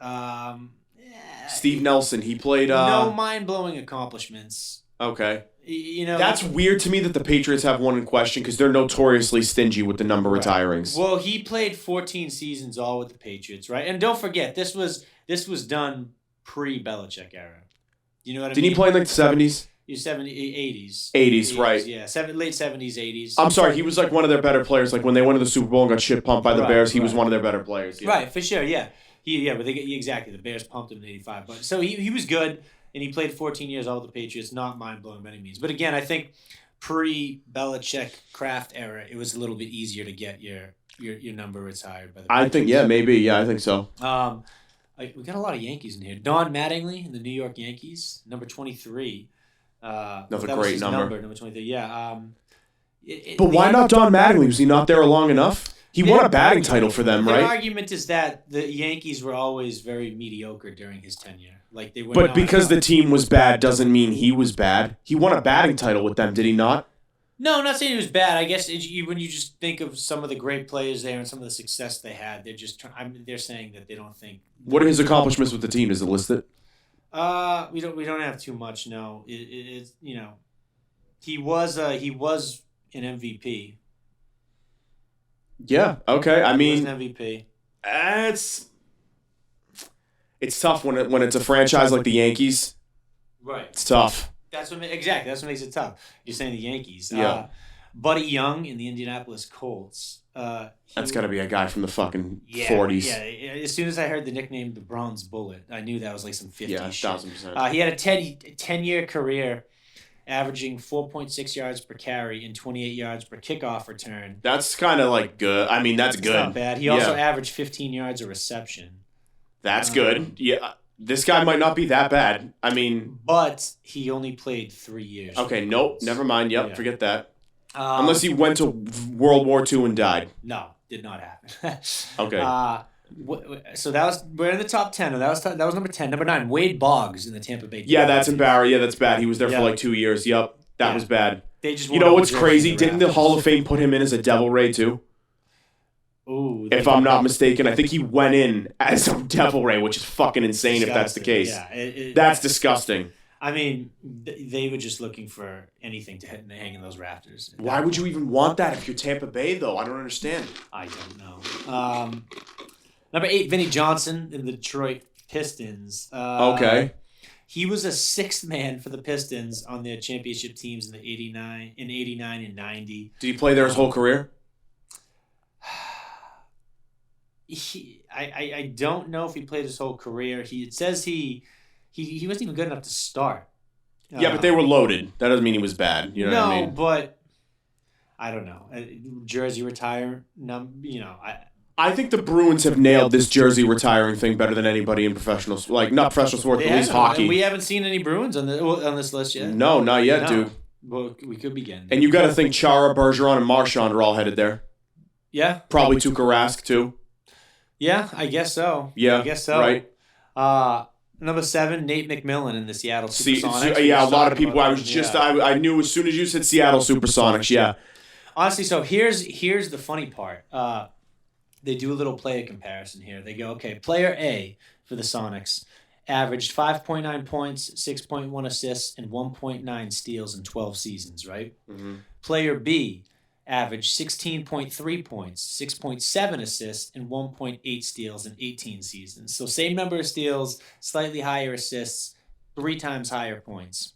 Steve Nelson, he played. No mind-blowing accomplishments. Okay. You know, that's weird to me that the Patriots have one in question because they're notoriously stingy with the number retirings. Well, he played 14 seasons all with the Patriots, right? And don't forget, this was done pre-Belichick era. You know what I mean? Didn't he play in like the 70s? 80s. 80s, right. Yeah, late 70s, 80s. I'm sorry, he was like one of their better players. Like when they went to the Super Bowl and got shit pumped by the Bears, he was one of their better players. Yeah. Right, for sure, yeah. But exactly, the Bears pumped him in 85. But so he was good. And he played 14 years all with the Patriots, not mind-blowing by any means. But again, I think pre-Belichick Kraft era, it was a little bit easier to get your number retired by the Patriots. I think, maybe. Yeah, I think so. We got a lot of Yankees in here. Don Mattingly in the New York Yankees, number 23. Another great number. Number 23, yeah. But why not Don Mattingly? Was he not there long enough? He won a batting title for them, right? The argument is that the Yankees were always very mediocre during his tenure. Like they were. But because the team was bad doesn't mean he was bad. He won a batting title with them, did he not? No, I'm not saying he was bad. I guess when you just think of some of the great players there and some of the success they had, they're saying that they don't think. What are his accomplishments with the team? Is it listed? We don't have too much. No, it's he was an MVP. Yeah. Okay. I mean, he was an MVP. It's tough when it's a franchise like the Yankees. Right. It's tough. That's what makes it tough. You're saying the Yankees. Yeah. Buddy Young in the Indianapolis Colts. That's got to be a guy from the fucking 40s. Yeah. As soon as I heard the nickname the Bronze Bullet, I knew that was like some 50s shit. 1,000%. He had a 10-year career, averaging 4.6 yards per carry and 28 yards per kickoff return. That's kind of like good. I mean, that's good. Not bad. He also averaged 15 yards a reception. That's good. Yeah. This guy might not be that bad. I mean... But he only played 3 years. Okay, nope. Never mind. Yep, forget that. Unless he went to World War II and died. No, did not happen. Okay. So we're in the top 10. That was number 10. Number 9, Wade Boggs in the Tampa Bay. Yeah, that's embarrassing. Yeah, that's bad. He was there for like 2 years. Yep, that was bad. They just you know what's crazy? Didn't the Hall of Fame put him in as a Devil Ray too? Ooh, if I'm not mistaken, I think he went in as a Devil Ray, which is fucking insane if that's the case. Yeah, that's disgusting. I mean, they were just looking for anything to hang in those rafters. Why would you even want that if you're Tampa Bay, though? I don't understand. I don't know. Number 8, Vinnie Johnson in the Detroit Pistons. Okay. He was a sixth man for the Pistons on their championship teams in 89 and 90. Did he play there his whole career? I don't know if he played his whole career. It says he wasn't even good enough to start. Yeah, but they were loaded. That doesn't mean he was bad. You know what I mean? No, but I don't know. Jersey retire. I think the Bruins have nailed this jersey retiring thing better than anybody in professional, like not professional sports, but at least hockey. We haven't seen any Bruins on this list yet. No, not yet, dude. Well, we could begin. And you got to think Chara, Bergeron, and Marchand are all headed there. Yeah. Probably Tuukka Rask too. Yeah, I guess so. Yeah, I guess so. Right. Number 7, Nate McMillan in the Seattle Supersonics. A lot of people. I knew as soon as you said Seattle Supersonics. Yeah. Honestly, so here's the funny part. They do a little player comparison here. They go, okay, player A for the Sonics averaged 5.9 points, 6.1 assists, and 1.9 steals in 12 seasons, right? Mm-hmm. Player B averaged 16.3 points, 6.7 assists, and 1.8 steals in 18 seasons. So same number of steals, slightly higher assists, 3 times higher points.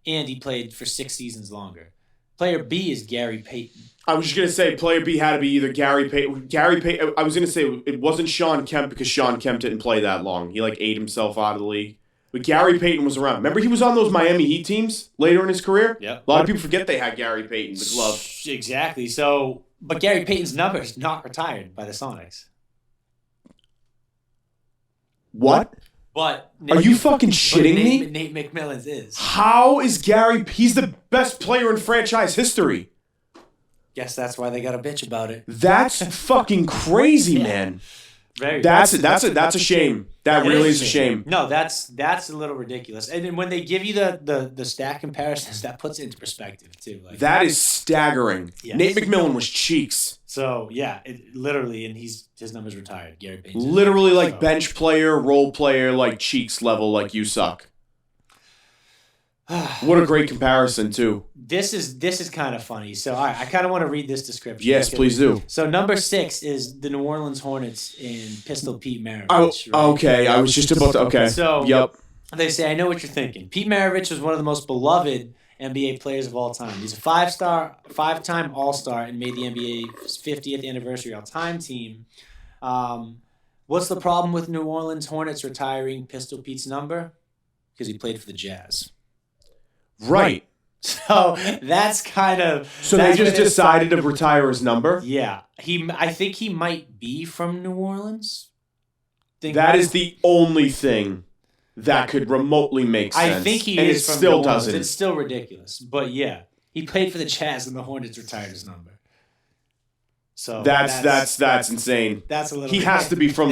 And he played for 6 seasons longer. Player B is Gary Payton. I was just going to say player B had to be either Gary Payton. I was going to say it wasn't Sean Kemp because Sean Kemp didn't play that long. He ate himself out of the league. But Gary Payton was around. Remember he was on those Miami Heat teams later in his career? Yeah. A lot of people forget they had Gary Payton, the glove. Exactly. So, but Gary Payton's number is not retired by the Sonics. What? But are you fucking shitting me? Nate McMillan's is. How is Gary? He's the best player in franchise history. Guess that's why they got a bitch about it. That's fucking crazy, man. That's a shame. That really is a shame. No, that's a little ridiculous. And then when they give you the stat comparisons, that puts it into perspective too. Like, that is staggering. Yes. Nate McMillan was cheeks. So yeah, literally, and his number's retired. Gary Payton. Literally like bench player, role player, like cheeks level. Like you suck. What a great comparison too. This is kind of funny. So I kind of want to read this description. Yes, please do. So number 6 is the New Orleans Hornets in Pistol Pete Maravich. Oh, right? Okay. I was just about to. Okay. So yep. They say, I know what you're thinking. Pete Maravich was one of the most beloved NBA players of all time. He's a 5-time All-Star, and made the NBA's 50th anniversary all-time team. What's the problem with New Orleans Hornets retiring Pistol Pete's number? Because he played for the Jazz. Right. So that's kind of... So they just decided to retire his number? Yeah. I think he might be from New Orleans. That is the only thing that could remotely make sense. I think he and is it from still New Orleans. doesn't. It's still ridiculous. But yeah, he played for the Jazz and the Hornets retired his number. So that's insane. That's a little... He has to be from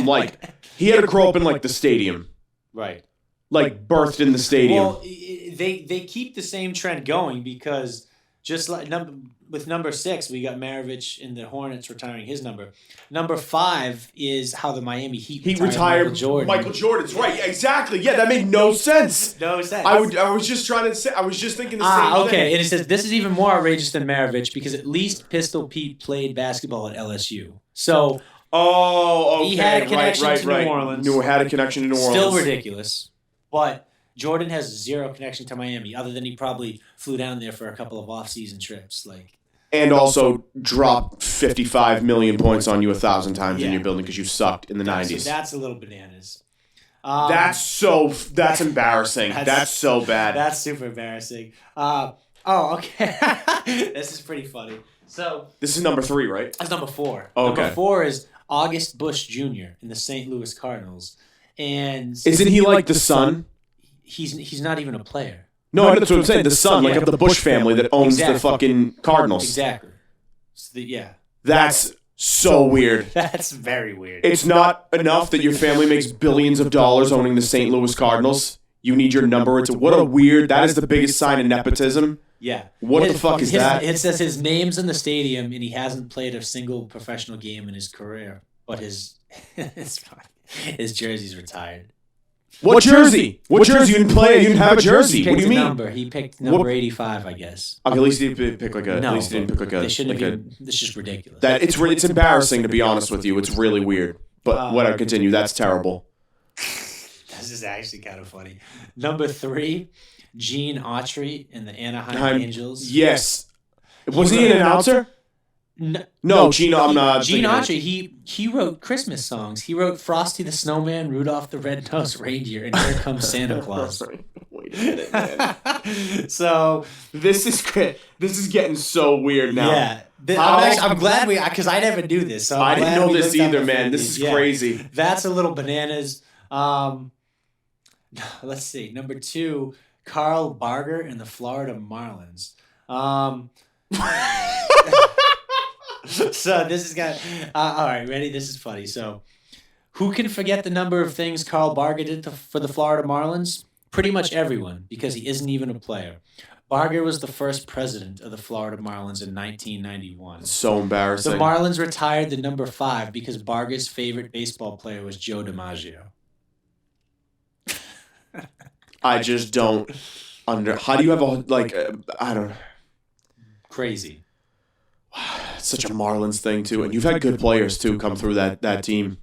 he had to grow up in the stadium. Right. Birthed in the stadium. Well, they keep the same trend going because just like with number 6, we got Maravich and the Hornets retiring his number. Number 5 is how the Miami Heat retired Michael Jordan. Michael Jordan's right. Yeah, exactly. Yeah, that made no sense. No sense. I was just thinking the same thing. Okay. And it says this is even more outrageous than Maravich because at least Pistol Pete played basketball at LSU. So okay. He had a connection to New Orleans. Had a connection to New Orleans. Still ridiculous. But Jordan has zero connection to Miami, other than he probably flew down there for a couple of off-season trips. And also dropped 55 million points on you 1,000 times in your building because you sucked in the 90s. So that's a little bananas. That's embarrassing. That's so bad. That's super embarrassing. Okay. This is pretty funny. So this is number 3, right? That's number 4. Oh, okay. Number 4 is August Busch Jr. in the St. Louis Cardinals. And isn't he like the son? He's not even a player. No, that's what I'm saying. The son, of the Bush family that owns the fucking Cardinals. Exactly. That's so weird. That's very weird. It's not enough that your family makes billions of dollars owning the St. Louis Cardinals. You need your number. That is the biggest sign of nepotism. Yeah. What the fuck is that? It says his name's in the stadium and he hasn't played a single professional game in his career, but his jersey's retired. What jersey? What jersey? You didn't play it. You didn't have a jersey. What do you mean? He picked number 85, I guess. Okay, at least he didn't pick a. No, at least he didn't pick they shouldn't have. It's just ridiculous. It's embarrassing, to be honest with you. It's really weird. But what I continue. That's terrible. This is actually kind of funny. Number 3, Gene Autry in the Anaheim Angels. Yes. Was he an announcer? No, Gene. I'm not. Gene Autry. He wrote Christmas songs. He wrote Frosty the Snowman, Rudolph the Red-Nosed Reindeer, and Here Comes Santa Claus. Wait a minute, man. So this is getting so weird now. Yeah. I'm glad because I never knew this. So I didn't know this either, man. This is crazy. That's a little bananas. Let's see. Number 2, Carl Barger in the Florida Marlins. So this is all right, ready? This is funny. So who can forget the number of things Carl Barger did for the Florida Marlins? Pretty much everyone, because he isn't even a player. Barger was the first president of the Florida Marlins in 1991. So embarrassing. The Marlins retired the number 5 because Barger's favorite baseball player was Joe DiMaggio. I just don't how do you have I don't know. Crazy. It's such a Marlins thing too, and you've had good players too come through that team.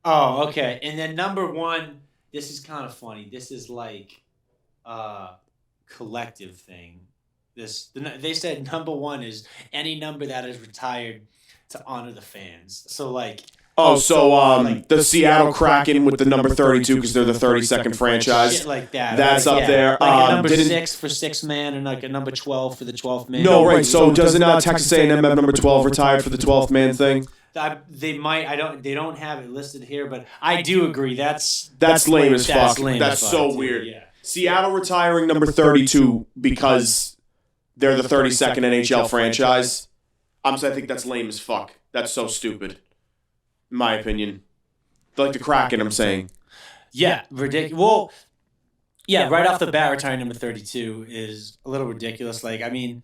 Oh, okay. And then number 1, this is kind of funny. This is like a collective thing. They said number 1 is any number that is retired to honor the fans. So the Seattle Kraken with the number 32 because they're the 32nd franchise. Shit like that. That's up there. Like a number 6 for 6th man and like a number 12 for the 12th man. No, right. So doesn't Texas A&M have number 12 retired for the 12th man thing? They might. They don't have it listed here, but I do agree. That's lame as fuck. That's so dude. weird. Yeah. Seattle retiring number 32 because they're the 32nd NHL franchise. I think that's lame as fuck. That's so stupid, in my opinion. Like the Kraken, I'm saying. Yeah, ridiculous. Well, yeah, right off the bat, retiring number 32 is a little ridiculous. Like, I mean,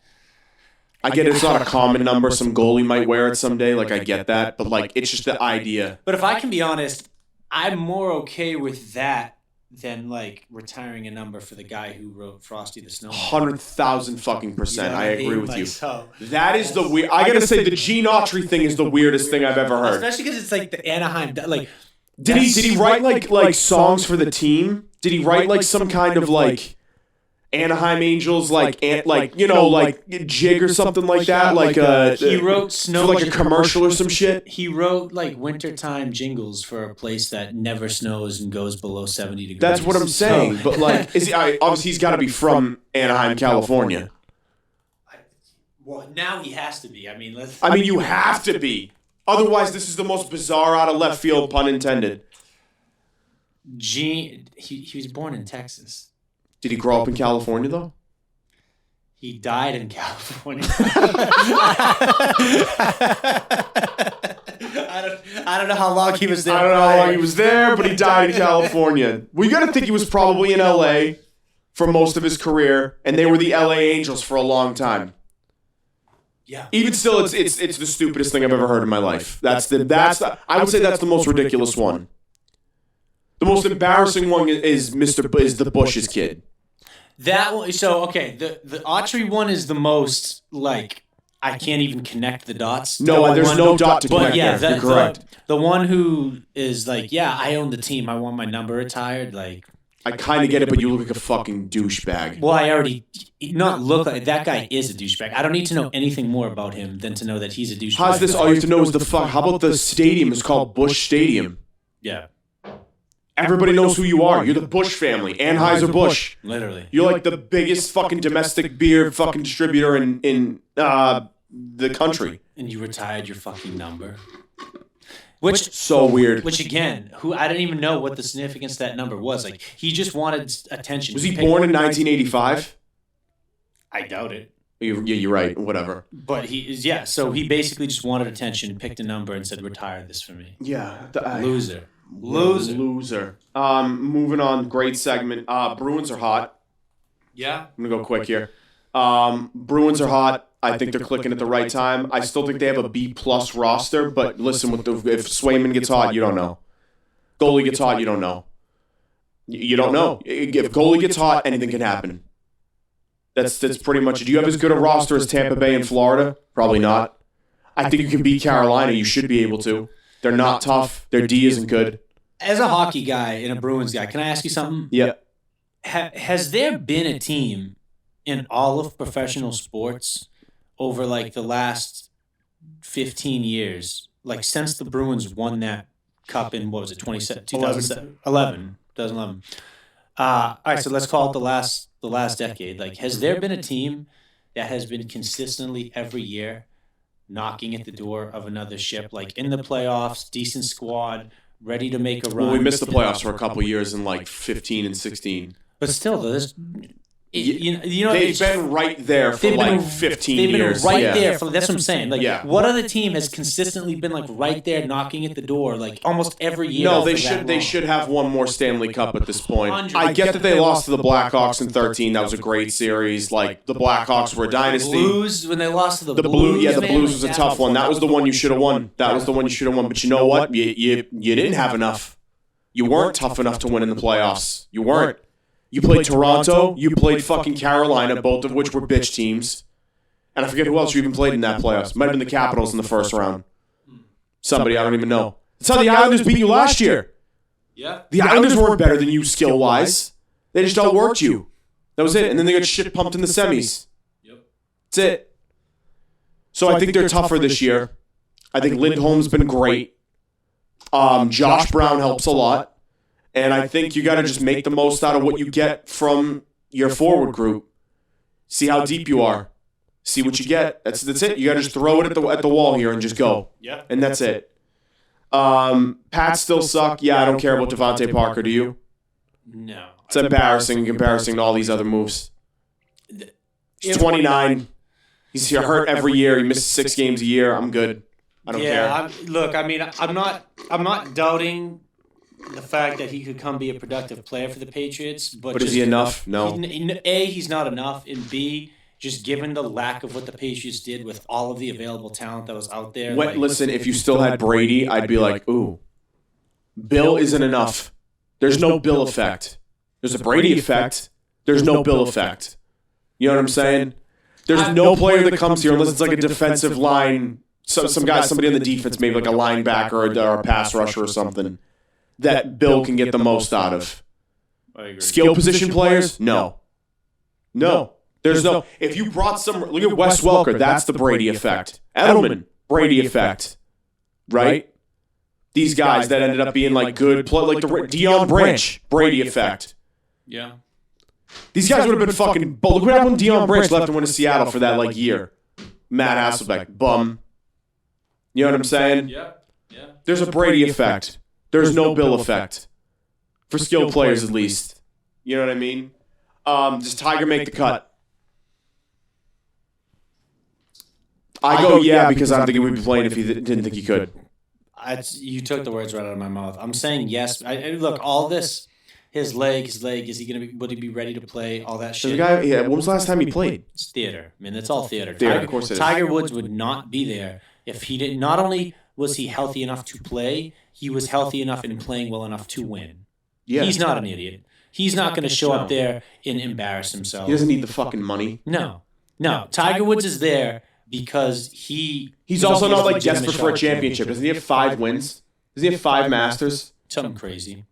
I get it's not a common number. Some goalie might wear it someday. Like, I get that. But, like, it's just the idea. But if I can be honest, I'm more okay with that than, like, retiring a number for the guy who wrote Frosty the Snowman. 100,000 fucking %. Yeah, I agree with like, you. so, That is the weird. I gotta say, the Gene Autry thing is the weirdest thing I've ever heard. especially because it's like the Anaheim. Like, Did he write like songs for the team? Did he write like some kind of like Anaheim Angels like jig or something like that? Like he wrote snow for like a commercial or some shit. He wrote like wintertime jingles for a place that never snows and goes below 70 degrees. That's what I'm saying. But like, is he? Obviously, he's got to be from Anaheim, California. Well, now he has to be. I mean, you have to be. Otherwise, this is the most bizarre out of left field, pun intended. He was born in Texas. Did he grow up in California, though? He died in California. I don't know how long he was there. I don't know how long he was there, but he died in California. Well, you got to think he was probably in L.A. for most of his career, and they were the L.A. Angels for a long time. Yeah. Even still, it's the stupidest thing I've ever heard in my life. I would say that's the most ridiculous one. The most embarrassing one is the Bosh's kid. That one. So okay, the Autry one is the most like I can't even connect the dots. No, there's no dot to connect. But yeah, there. You're correct. The one who is like, yeah, I own the team. I want my number retired. Like, I kind of get it, but you look like a fucking douchebag. Well, I already not look like that guy is a douchebag. I don't need to know anything more about him than to know that he's a douchebag. How's this? All you have to know is the fuck. How about the stadium is called Bosh Stadium? Yeah. Everybody knows who you are. You're the Bosh family. Anheuser-Busch. Literally. You're like the biggest fucking domestic beer fucking distributor in the country. And you retired your fucking number. Which so weird. Which again, I didn't even know what the significance of that number was. Like he just wanted attention. Was he born in 1985? I doubt it. You're right. Whatever. But he is, yeah. So he basically just wanted attention, picked a number, and said, "Retire this for me." Yeah. Loser. Moving on. Great segment. Bruins are hot. Yeah. I'm gonna go quick here. Bruins are hot. I think they're clicking at the right time. I still think they have a B+ roster, but listen, if Swayman gets hot, you don't know. Goalie gets hot, you don't know. You don't know. If goalie gets hot, anything can happen. That's pretty much it. Do you have as good a roster as Tampa Bay and Florida? Probably not. I think you can beat Carolina. You should be able to. They're not tough. Their D isn't good. As a hockey guy and a Bruins guy, can I ask you something? Yeah. Has there been a team in all of professional sports over like the last 15 years, like since the Bruins won that cup in, what was it, 2011? All right, so let's call it the last decade. Like, has there been a team that has been consistently every year knocking at the door of another ship, like in the playoffs, decent squad, ready to make a run? Well, we missed the playoffs for a couple years in like 15 and 16. But still, though, they've been right there for like 15 years. They've been right there. That's what I'm saying. Like, yeah. What other team has consistently been like right there, knocking at the door, like almost every year? No, they should have one more Stanley Cup at this point. I get that they lost to the Blackhawks in 13. That was a great series. Like the Blackhawks were a dynasty. Blues when they lost to the Blues. Yeah, the Blues was a tough one. That was the one you should have won. But you know what? You didn't have enough. You weren't tough enough to win in the playoffs. You weren't. You played Toronto, you played fucking Carolina, both of which were bitch teams. And I forget who else you even played in that playoffs. Might have been the Capitals in the first round. Somebody, I don't even know. That's how the Islanders beat you last year. Yeah. The Islanders weren't better than you skill-wise. They just outworked you. That was it. And then they got shit pumped in the semis. Yep. That's it. So I think they're tougher this year. I think Lindholm's been great. Josh Brown helps a lot. And I think you got to just make the most out of what you get from your forward group. See how deep you are. See what you get. That's it. You got to just throw it at the wall here and just go. Yeah. And that's it. Pats still suck. Yeah, I don't care about Devontae Parker. Do you? No. It's embarrassing in comparison to all these other moves. He's 29. He's hurt every year. He misses 6 games a year. I'm good. I don't care. I'm not doubting the fact that he could come be a productive player for the Patriots. But is he enough? No. He's not enough. And B, just given the lack of what the Patriots did with all of the available talent that was out there. Listen, if you still had Brady, I'd be like, ooh, Bill isn't enough. There's no Bill effect. There's a Brady effect. There's no Bill effect. You know what I'm saying? There's no player that comes here unless it's like a defensive line, somebody on the defense, maybe like a linebacker or a pass rusher or something, that Bill can get the most out of. I agree. Skill position players? No. There's no. If you brought look at Wes Welker, that's the Brady effect. Edelman, Brady effect. Right? These guys that ended up being like good, like the Deion Branch, Brady effect. Yeah. These guys would have been fucking. But look what happened when Deion Branch left and went to Seattle for that like year. Matt Hasselbeck, bum. You know what I'm saying? Yeah. There's a Brady effect. There's no Bill effect. For skilled players, at least. You know what I mean? Does Tiger make the cut? I go, yeah, because I don't think he would be playing if he didn't think he could. You took the words right out of my mouth. I'm saying yes. Look, all this. His leg. Is he gonna be? Would he be ready to play? All that shit. The guy. Yeah. When was the last time he played? It's theater. I mean, it's all theater. Of course it is. Tiger Woods would not be there if he didn't. Not only was he healthy enough to play, he was healthy enough and playing well enough to win. Yeah. He's not an idiot. He's not going to show up there and embarrass himself. He doesn't need the fucking money. No. Tiger Woods is there because he's also not like desperate for a championship. Doesn't he have 5 wins? Does he have 5 Masters? Something crazy.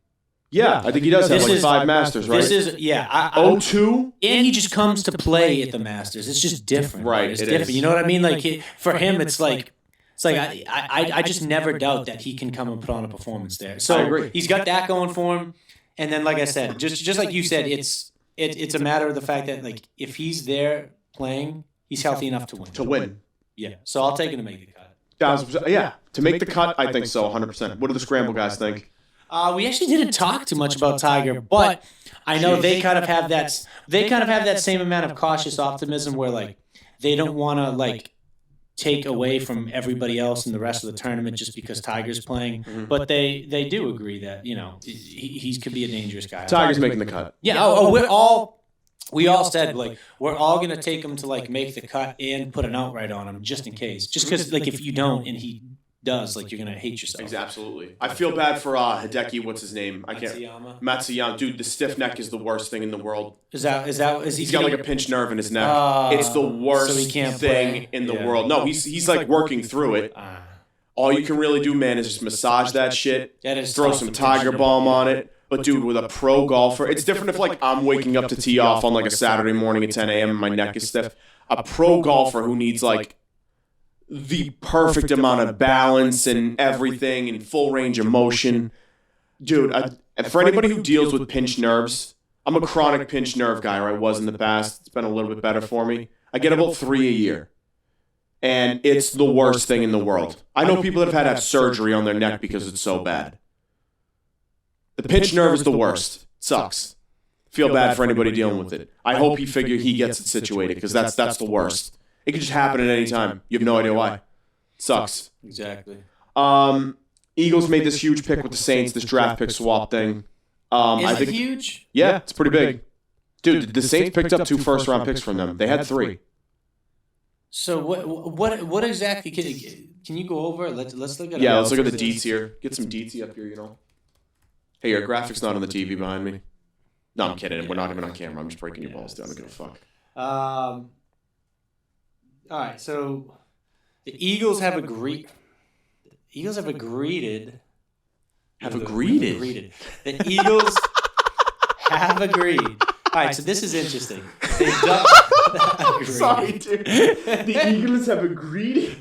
Yeah, I think he does have like 5 Masters, right? This is, yeah. 02? And he just comes to play at the Masters. It's just different. Right, it's it different. is. You know what I mean? Like, for him, it's like I just never doubt that he can come and put on a performance there. So I agree. He's got that going for him. And then, like I said, just like you said, it's a matter of the fact that, like, if he's there playing, he's healthy enough to win. To win. Yeah. So I'll take him to make the cut. Yeah, to make the cut, I think so, 100%. What do the Scramble guys think? We actually didn't talk too much about Tiger, but I know they kind of have that. They kind of have that same amount of cautious optimism where, like, they don't want to, like, take away from everybody else in the rest of the tournament just because Tiger's playing. Mm-hmm. But they do agree that, you know, he could be a dangerous guy. Tiger's making the cut. Yeah. We all said, like, we're all going to take him to, like, make the cut and put an outright on him just in case. Just because, like, if you don't and he does, like, you're going to hate yourself. Absolutely. I feel bad for Hideki, what's his name? Matsuyama. Dude, the stiff neck is the worst thing in the world. Is he's got like a pinched nerve in his neck. It's the worst thing in the world. No, he's like working through it. All you can really do, man, is just massage that shit. Throw some Tiger Balm on it. But dude, with a pro golfer, it's different if like I'm waking up to tee off on like a Saturday morning at 10 a.m. and my neck is stiff. A pro golfer who needs like the perfect amount of balance and everything and full range of motion. Dude, for anybody who deals with pinched nerves, I'm a chronic pinched nerve guy, or I was in the past. It's been a little bit better for me. I get about 3 a year. And it's the worst thing in the world. I know people that have had to have surgery on their neck because it's so bad. The pinched nerve is the worst. It sucks. Feel bad for anybody dealing with it. I hope he gets it situated because that's the worst. It could just happen at any time. You have no idea why. It sucks. Exactly. Eagles made this huge pick with the Saints, this draft pick swap thing. I think huge? Yeah, it's pretty big. Dude, the Saints picked up 2 first-round picks from them. They had 3. So what exactly can you go over? Let's look at Yeah, let's look at the deets here. Get some deets up here, you know. Hey, your graphics not on the TV behind me. No, I'm kidding. We're not even on camera. I'm just breaking your balls down. I don't give a fuck. All right, so the Eagles have agreed. The Eagles have agreed. The Eagles have agreed. All right, so this is interesting. Sorry, dude. The Eagles have agreed.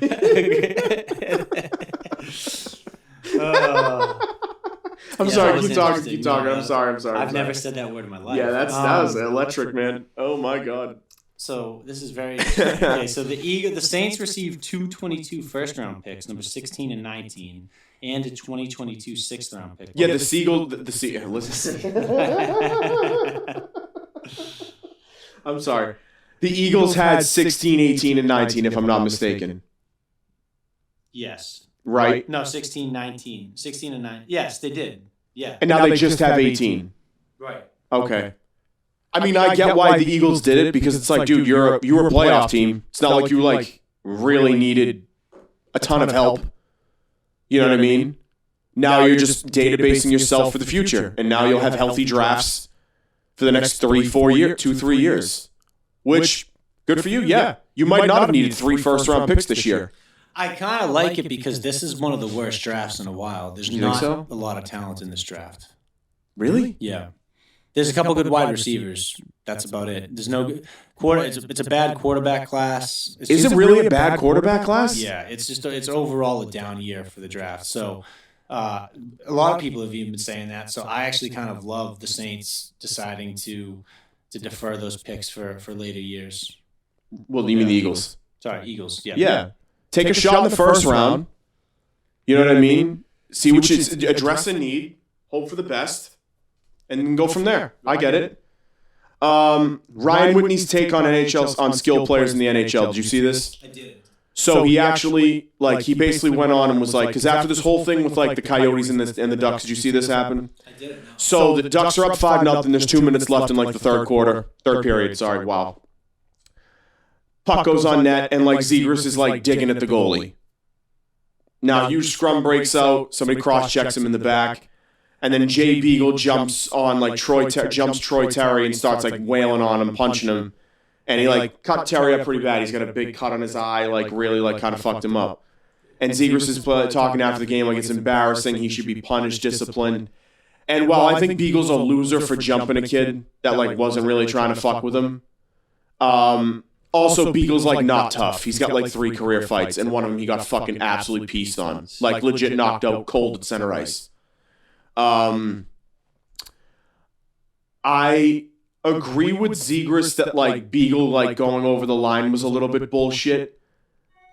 I'm sorry. Keep talking. I'm sorry. I've never said that word in my life. Yeah, that was electric, man. Oh my god. So this is very okay. So the Saints received 222 first-round picks, number 16 and 19, and a 2022 sixth-round pick. Yeah, the Seagull. Listen. I'm sorry. The Eagles had 16, 18, and 19, if I'm not mistaken. Yes. Right? No, 16, 19. 16 and 9. Yes, they did. Yeah. And now they just have 18. Right. Okay. I mean, I get why the Eagles did it because it's like, dude, you were a playoff team. It's not like you really needed a ton of help. You know what I mean? Now you're just databasing yourself for the future, and now you'll have healthy drafts for the next 3 years. Which, good for you, yeah. You might not have needed 3 first-round picks this year. I kind of like it because this is one of the worst drafts in a while. There's not a lot of talent in this draft. Really? Yeah. There's a couple good wide receivers. That's about it. There's no good it's a bad quarterback class. Is it really a bad quarterback class? Yeah, it's overall a down year for the draft. So a lot of people have even been saying that. So I actually kind of love the Saints deciding to defer those picks for later years. Well, you mean the Eagles? Sorry, Eagles. Yeah. Yeah. Take a shot in the first round. You know what I mean? See which is address a need, hope for the best, and then go from there. I get it. Ryan Whitney's take on skilled players in the NHL. Did you see this? I did. So he actually he basically went on and was like, because after this whole thing with the Coyotes and the Ducks, did you see this happen? I didn't know. So the Ducks are up 5-0. There's 2 minutes left in the third period. Sorry, wow. Puck goes on net and Zegras is digging at the goalie. Now huge scrum breaks out. Somebody cross checks him in the back, and then Jay Beagle jumps on Troy Terry and starts wailing on him, punching him. And he cut Terry up pretty bad. He's got a big cut on his eye, really kind of fucked him up. And Zegras is talking after the game it's embarrassing. He should be punished, disciplined. And while I think Beagle's a loser for jumping a kid that wasn't really trying to fuck with him, also Beagle's not tough. He's got 3 career fights, and one of them he got fucking absolutely pieced on, legit knocked out cold at center ice. I agree with Zegras that Beagle going over the line was a little bit bullshit.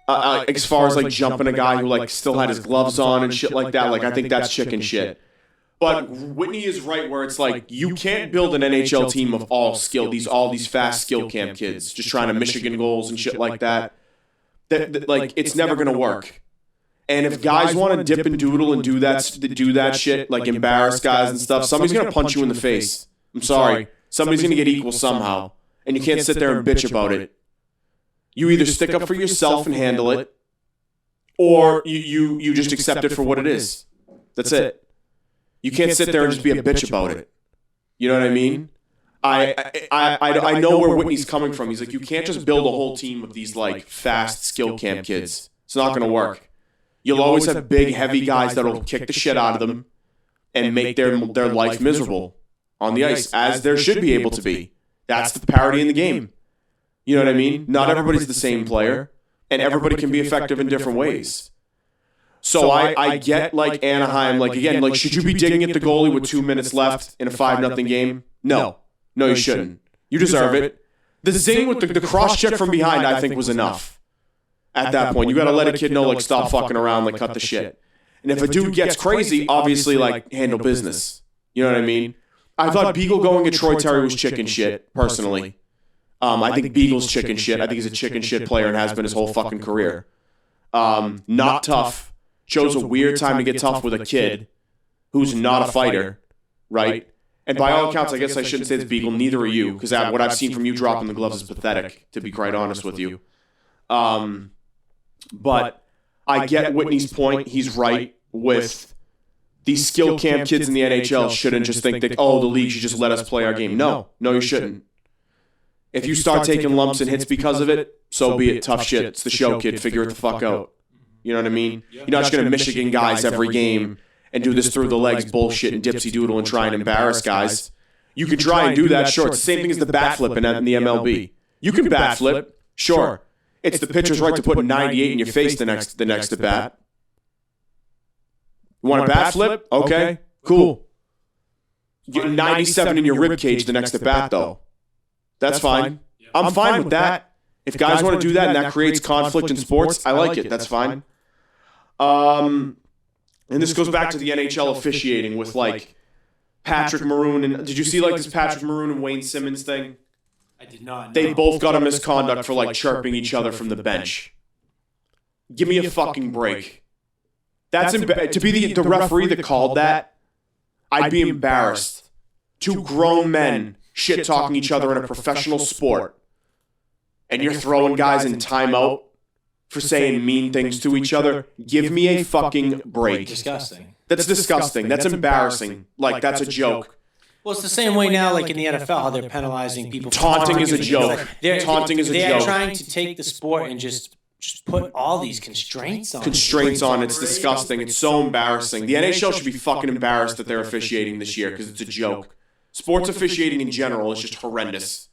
As far as jumping a guy who still had his gloves on and shit like that, I think that's chicken shit. But Whitney is right where it's you can't build an NHL team of all these fast skill camp kids just trying to Michigan goals and shit like that. It's never gonna work. And if guys want to dip and doodle and do that shit, embarrass guys and stuff, somebody's gonna punch you in the face. I'm sorry. Somebody's going to get equal somehow, and you can't sit there and bitch about it. You either stick up for yourself and handle it, or you just accept it for what it is. That's it. You can't sit there and just be a bitch about it. You know what I mean? I know where Whitney's coming from. He's you can't just build a whole team of these fast skill camp kids. It's not going to work. You'll always have big, heavy guys that'll kick the shit out of them and make their life miserable on the ice, as there should be able to be. That's the parity in the game. You know what I mean? Not everybody's the same player, and everybody can be effective in different ways. So I get Anaheim, again, should you be digging at the goalie with 2 minutes left in a 5-0 game? No, you shouldn't. You deserve it. The zing with the cross-check from behind, I think, was enough. At that point, you got to let a kid know, stop fucking around, cut the shit. And if a dude gets crazy, obviously, handle business. You know what I mean? I thought Beagle going at Troy Terry was chicken shit, personally. I think Beagle's chicken shit. I think he's a chicken shit player and has been his whole fucking career. Not tough. Chose a weird time to get tough with a kid who's not a fighter, right? And by all accounts, I guess I shouldn't say it's Beagle. Neither are you, because what I've seen from you dropping the gloves is pathetic, to be quite honest with you. But I get Whitney's point. He's right with these skill camp kids in the NHL shouldn't just think that, the league should just let us play our game. No, you shouldn't. If you start taking lumps and hits because of it, so be it. Tough shit. It's the show, kid. Figure it the fuck out. You know what I mean? You're not just going to Michigan guys every game and do this through the legs bullshit and dipsy doodle and try and embarrass guys. You can try and do that, sure. It's the same thing as the bat flipping in the MLB. You can bat flip, sure. It's the pitcher's right to put 98 in your face the next at bat. You want a bat flip? Okay, cool. Get 97 in your rib cage the next at bat, though. That's fine. I'm fine with that. If guys want to do that and that creates conflict in sports, I like it. That's fine. And this goes back to the NHL officiating with Patrick Maroon and did you see this Patrick Maroon and Wayne Simmons thing? I did not know. They both got a misconduct for like chirping each other from the bench. Give me a fucking break. That's to be the referee that called that. I'd be embarrassed. Two grown men shit talking each other in a professional sport, and you're throwing guys in timeout for saying mean things to each other. Give me a fucking break. Disgusting. That's disgusting. That's embarrassing. Like, that's a joke. Well, it's the same way now, like in the NFL, how they're penalizing people. Taunting is a joke. Taunting is a joke. They're trying to take the sport and just put all these constraints on. It's disgusting. It's so embarrassing. The NHL should be fucking embarrassed that they're officiating this year because it's a joke. Sports officiating in general is just horrendous.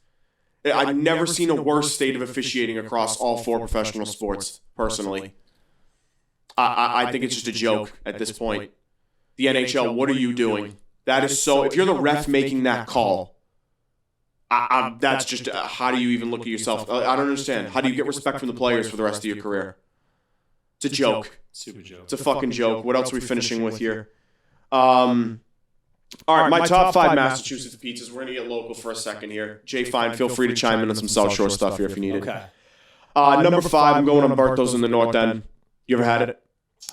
I've never seen a worse state of officiating across all 4 professional sports, personally. I think it's just a joke at this point. The NHL, what are you doing? That is so... If you're the ref making that call, that's just... how do you even look at yourself? I don't understand. How do you get respect from the players for the rest of your career? It's a joke. Super joke. It's a fucking joke. What else are we finishing with here? All right, my top 5 Massachusetts pizzas. We're going to get local for a second here. Jay Fine, feel free to chime in on some South Shore stuff here if you need it. Okay. Number 5, I'm going on Berto's in the North End. You ever had it?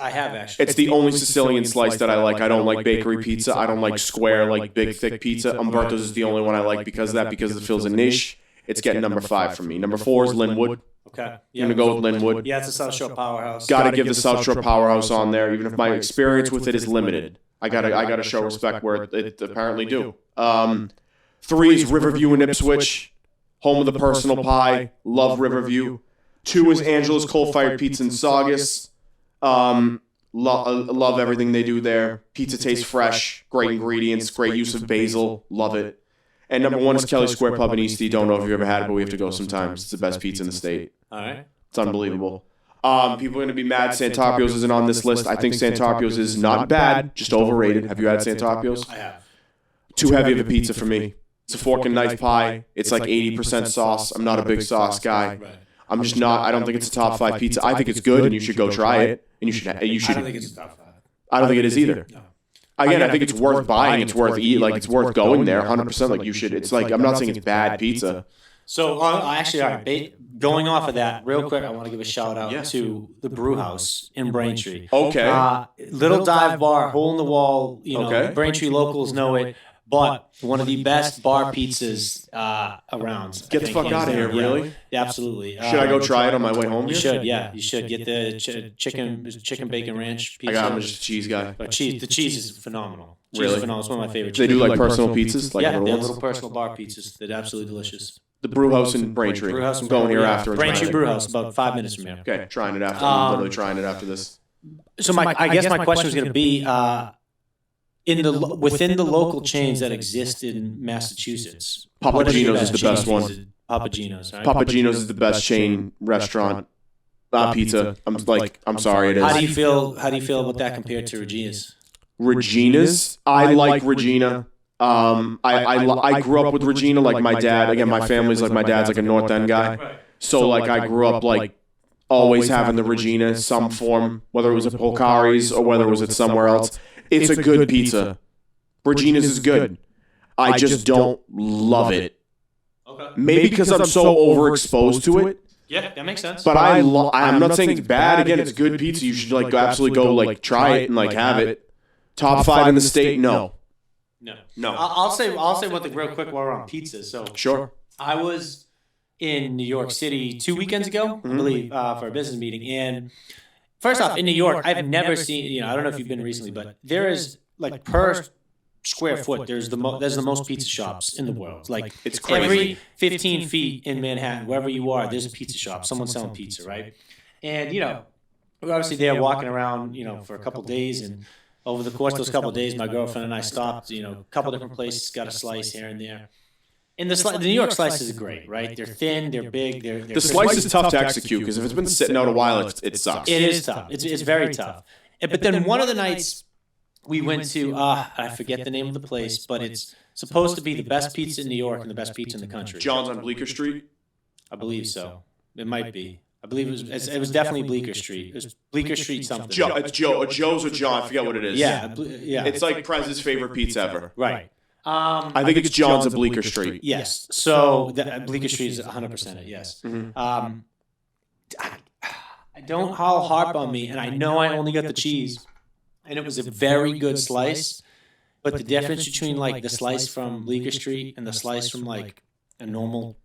I have, actually. It's the only Sicilian slice that I like. I don't like bakery pizza. I don't like square, like big, thick pizza. Umberto's is the only one I like because of that, because it fills a niche. It's getting number 5 for me. Number 4 is Linwood. Okay. Yeah. I'm going to go with Linwood. Yeah, it's a South Shore powerhouse. Got to give the South Shore powerhouse on there, even if my experience with it is limited. I gotta show respect where it apparently do. 3 is Riverview and Ipswich, home of the personal pie. Love Riverview. 2 is Angela's Coal-Fired Pizza in Saugus. Love everything they do there. Pizza tastes fresh, great ingredients, great use of basil. Love it. And number 1 is Kelly Square Pub in Eastie. Don't know if you've ever had it, but we have to go sometimes. It's the best pizza in the state. All right. It's unbelievable. People are going to be mad Santarpio's isn't on this list. I think Santarpio's is not bad, just overrated. Have you had Santarpio's? I have. Too heavy of a pizza for me. It's a fork and knife pie. It's like 80% sauce. I'm not a big sauce guy. I'm just not. I don't think it's a top 5 pizza. I think it's good, and you should go try it. And you should. I don't think it's a top 5. I don't think it is either. No. Again, I think it's worth buying. It's worth eating. Like, it's worth going there. 100%. Like, you should. It's like, I'm not saying it's bad pizza. So actually, all right, going off of that, real quick, I want to give a shout out to the Brew House in Braintree. Okay. Little dive bar, hole in the wall. You know, Braintree locals know it, but one of the best bar pizzas around. Get the fuck out of here, really? Yeah, absolutely. Should I go try it on my way home? You should, yeah. You should get the chicken bacon ranch pizza. I'm just a cheese guy. But the cheese is phenomenal. Really? It's phenomenal. It's one of my favorites. They do like personal pizzas? Like yeah, they're little personal bar pizzas. They're absolutely delicious. The Brew House in Braintree. Brew House in going here after. Braintree Brew House, about 5 minutes from here. Okay, trying it after. I'm literally trying it after this. So I guess my question was going to be within the local chains that exist in Massachusetts. Papa Gino's is the best one. Papa Gino's, right? Papa Gino's is the best chain restaurant pizza. I'm sorry, it is. How do you feel about that compared to Regina's? Regina's, I like Regina. I grew up with Regina, like my dad. Again, my family's like, my dad's like a North End guy. So like I grew up like always having the Regina in some form, whether it was at Polcari's or whether it was at somewhere else. It's a good pizza. Regina's is good. I just don't love it. Okay. Maybe because I'm so overexposed to it. Yeah, that makes sense. But I'm not saying it's bad. Again, it's good pizza. You should like absolutely go like try it and like have it. Top 5 in the state? No. I'll say one thing real quick while we're on pizza. So sure. I was in New York City 2 weekends ago, I believe, for a business meeting. And first off, in New York, I've never seen. I don't know if you've been recently, but there is like per square foot, there's the most pizza shops in the world. Like it's crazy. Every 15 feet in Manhattan, wherever you are, there's a pizza shop. Someone's selling pizza, right? And we're obviously there walking around, for a couple of days, and over the course of those couple of days, my girlfriend and I stopped, a couple of different places, got a slice here and there. And the New York slices are great, right? They're thin, they're big, the slice is tough to execute because if it's been sitting out a while, it sucks. It is tough. It's very tough. But then one of the nights we went to, I forget the name of the place, but it's supposed to be the best pizza in New York and the best pizza in the country. John's on Bleecker Street? I believe so. It might be. I believe it was definitely Bleecker Street. It was Bleecker Street something. It's Joe's or John. I forget what it is. Yeah. It's like Prez's favorite pizza ever. Right. I think it's John's at Bleecker Street. Yes. So Bleecker Street is 100% it. Yes. Mm-hmm. I don't harp on me, and I know I only got the cheese, and it was a very good slice. But the difference between like the slice from Bleecker Street and the slice from like a normal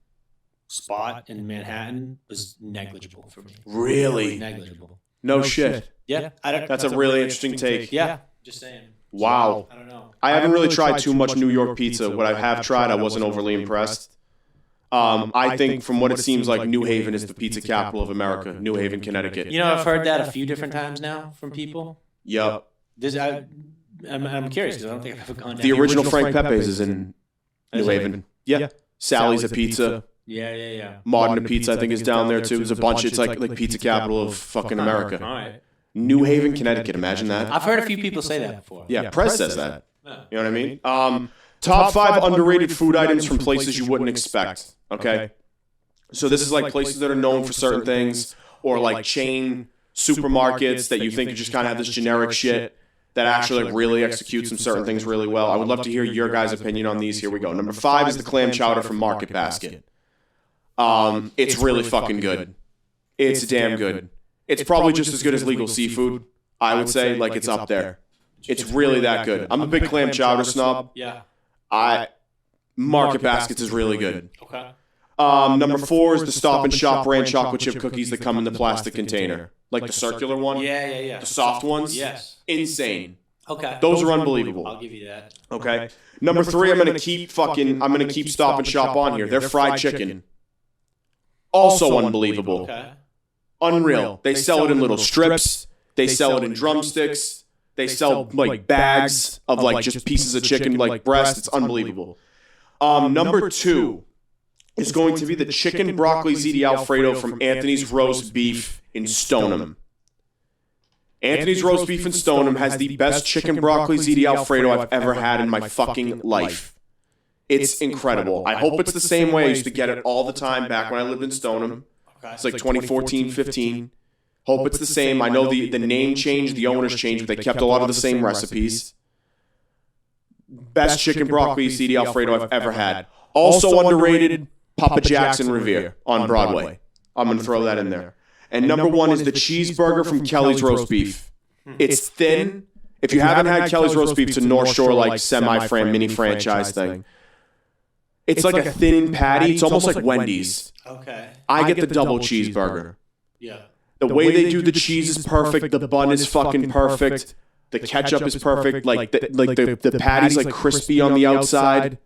spot in Manhattan was negligible for me. Really? Negligible. No shit. Yeah. That's a really interesting take. Yeah. Just saying. Wow. I don't know. I haven't really tried too much New York pizza. What I have tried, I wasn't overly impressed. I think from what it seems like, New Haven is the pizza capital of America. New Haven, Connecticut. You know, I've heard that a few different times now from people. Yep. I'm curious because I don't think I've ever gone down. The original Frank Pepe's is in New Haven. Yeah. Sally's a pizza. Yeah. Modern Pizza, I think, is down there too. There's a bunch. It's like pizza capital of fucking America. All right. New Haven, Connecticut. Imagine that. I've heard a few people say that before. Yeah, Press says that. You know what I mean? Top 5 underrated food items from places you wouldn't expect. Okay. So this is like places that are known for certain things, or like chain supermarkets that you think just kind of have this generic shit that actually like really execute some certain things really well. I would love to hear your guys' opinion on these. Here we go. Number 5 is the clam chowder from Market Basket. It's really fucking good. It's damn good. It's probably just as good as legal seafood, I would say. Like, it's up there. It's really that good. I'm a big clam chowder snob. Yeah. Market Baskets is really good. Okay. Number 4 is the Stop and Shop brand chocolate chip cookies that come in the plastic container. Like the circular one? Yeah. The soft ones? Yes. Insane. Okay. Those are unbelievable. I'll give you that. Okay. Number 3, I'm gonna keep Stop and Shop on here. They're fried chicken. Also unbelievable. Okay. Unreal. They sell it in little strips. They sell it in drumsticks. They sell like bags of like just pieces of chicken, like breast. It's unbelievable. Number 2 is going to be the chicken broccoli ziti Alfredo from Anthony's Roast Beef in Stoneham. Anthony's Roast Beef in Stoneham has the best chicken broccoli ziti Alfredo I've ever had in my fucking life. It's incredible. I hope it's the same way. I used to get it all the time back when I lived in Stoneham. It's like 2014, 15. Hope it's the same. I know the name changed, the owners changed, but they kept a lot of the same recipes. Best chicken broccoli ziti Alfredo I've ever had. Also underrated, Papa Jackson Revere on Broadway. I'm going to throw that in there. And number 1 is the cheeseburger from Kelly's Roast Beef. It's thin. If you haven't had Kelly's Roast Beef, it's a North Shore like mini franchise thing. It's like a thin patty. It's almost like Wendy's. Okay. I get the double cheeseburger. Yeah. The way they do the cheese is perfect. The bun is fucking perfect. The ketchup is perfect. Like the patty's like crispy on the outside.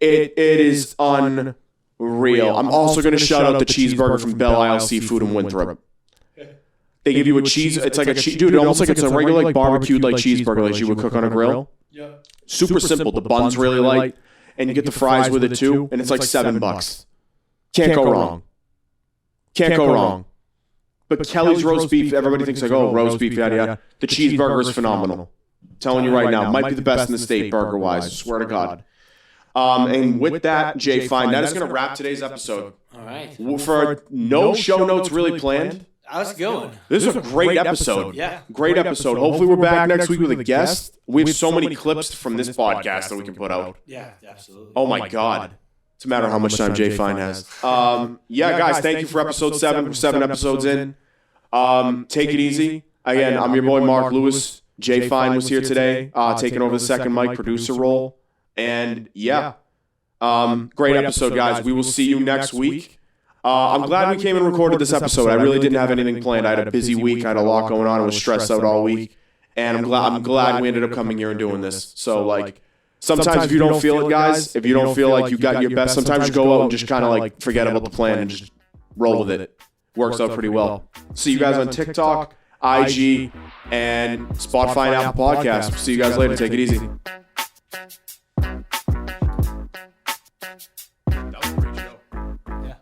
It is unreal. I'm also going to shout out the cheeseburger from Belle Isle Seafood in Winthrop. They give you a cheese. It's like a cheese, dude. Almost like it's a regular like barbecued like cheeseburger that you would cook on a grill. Yeah. Super simple. The bun's really light, and you get the fries with it too, and it's like $7. Can't go wrong. Can't go wrong. But Kelly's Roast Beef, everybody thinks like, oh, roast beef, yada. The cheeseburger is phenomenal. I'm telling you right now, might be the best in the state burger-wise. I swear to God. And with that, Jay Fine, that is going to wrap today's episode. All right. For no show notes really planned. How's it going? This is a great episode. Yeah. Great episode. Hopefully we're back next week with a guest. We have so many clips from this podcast that we can put out. Yeah, absolutely. Oh my God. It's a matter of how much time Jay Fine has. Yeah, guys, thank you for episode 7. We're 7 episodes in. Take it easy. Again, I'm your boy Mark Lewis. Jay Fine was here today, taking over the second mic producer role. And yeah, great episode, guys. We will see you next week. I'm glad we came and recorded this episode. I really didn't have anything planned. I had a busy week. I had a lot going on. I was stressed out all week. And I'm glad we ended up coming here and doing this. So, like, sometimes if you don't feel it, guys, if you don't feel like you got your best, sometimes you go out and just kind of, like, forget about the plan and just roll with it. Works out pretty well. See you guys on TikTok, IG, and Spotify and Apple Podcasts. See you guys later. Take it easy. That was a great show. Yeah.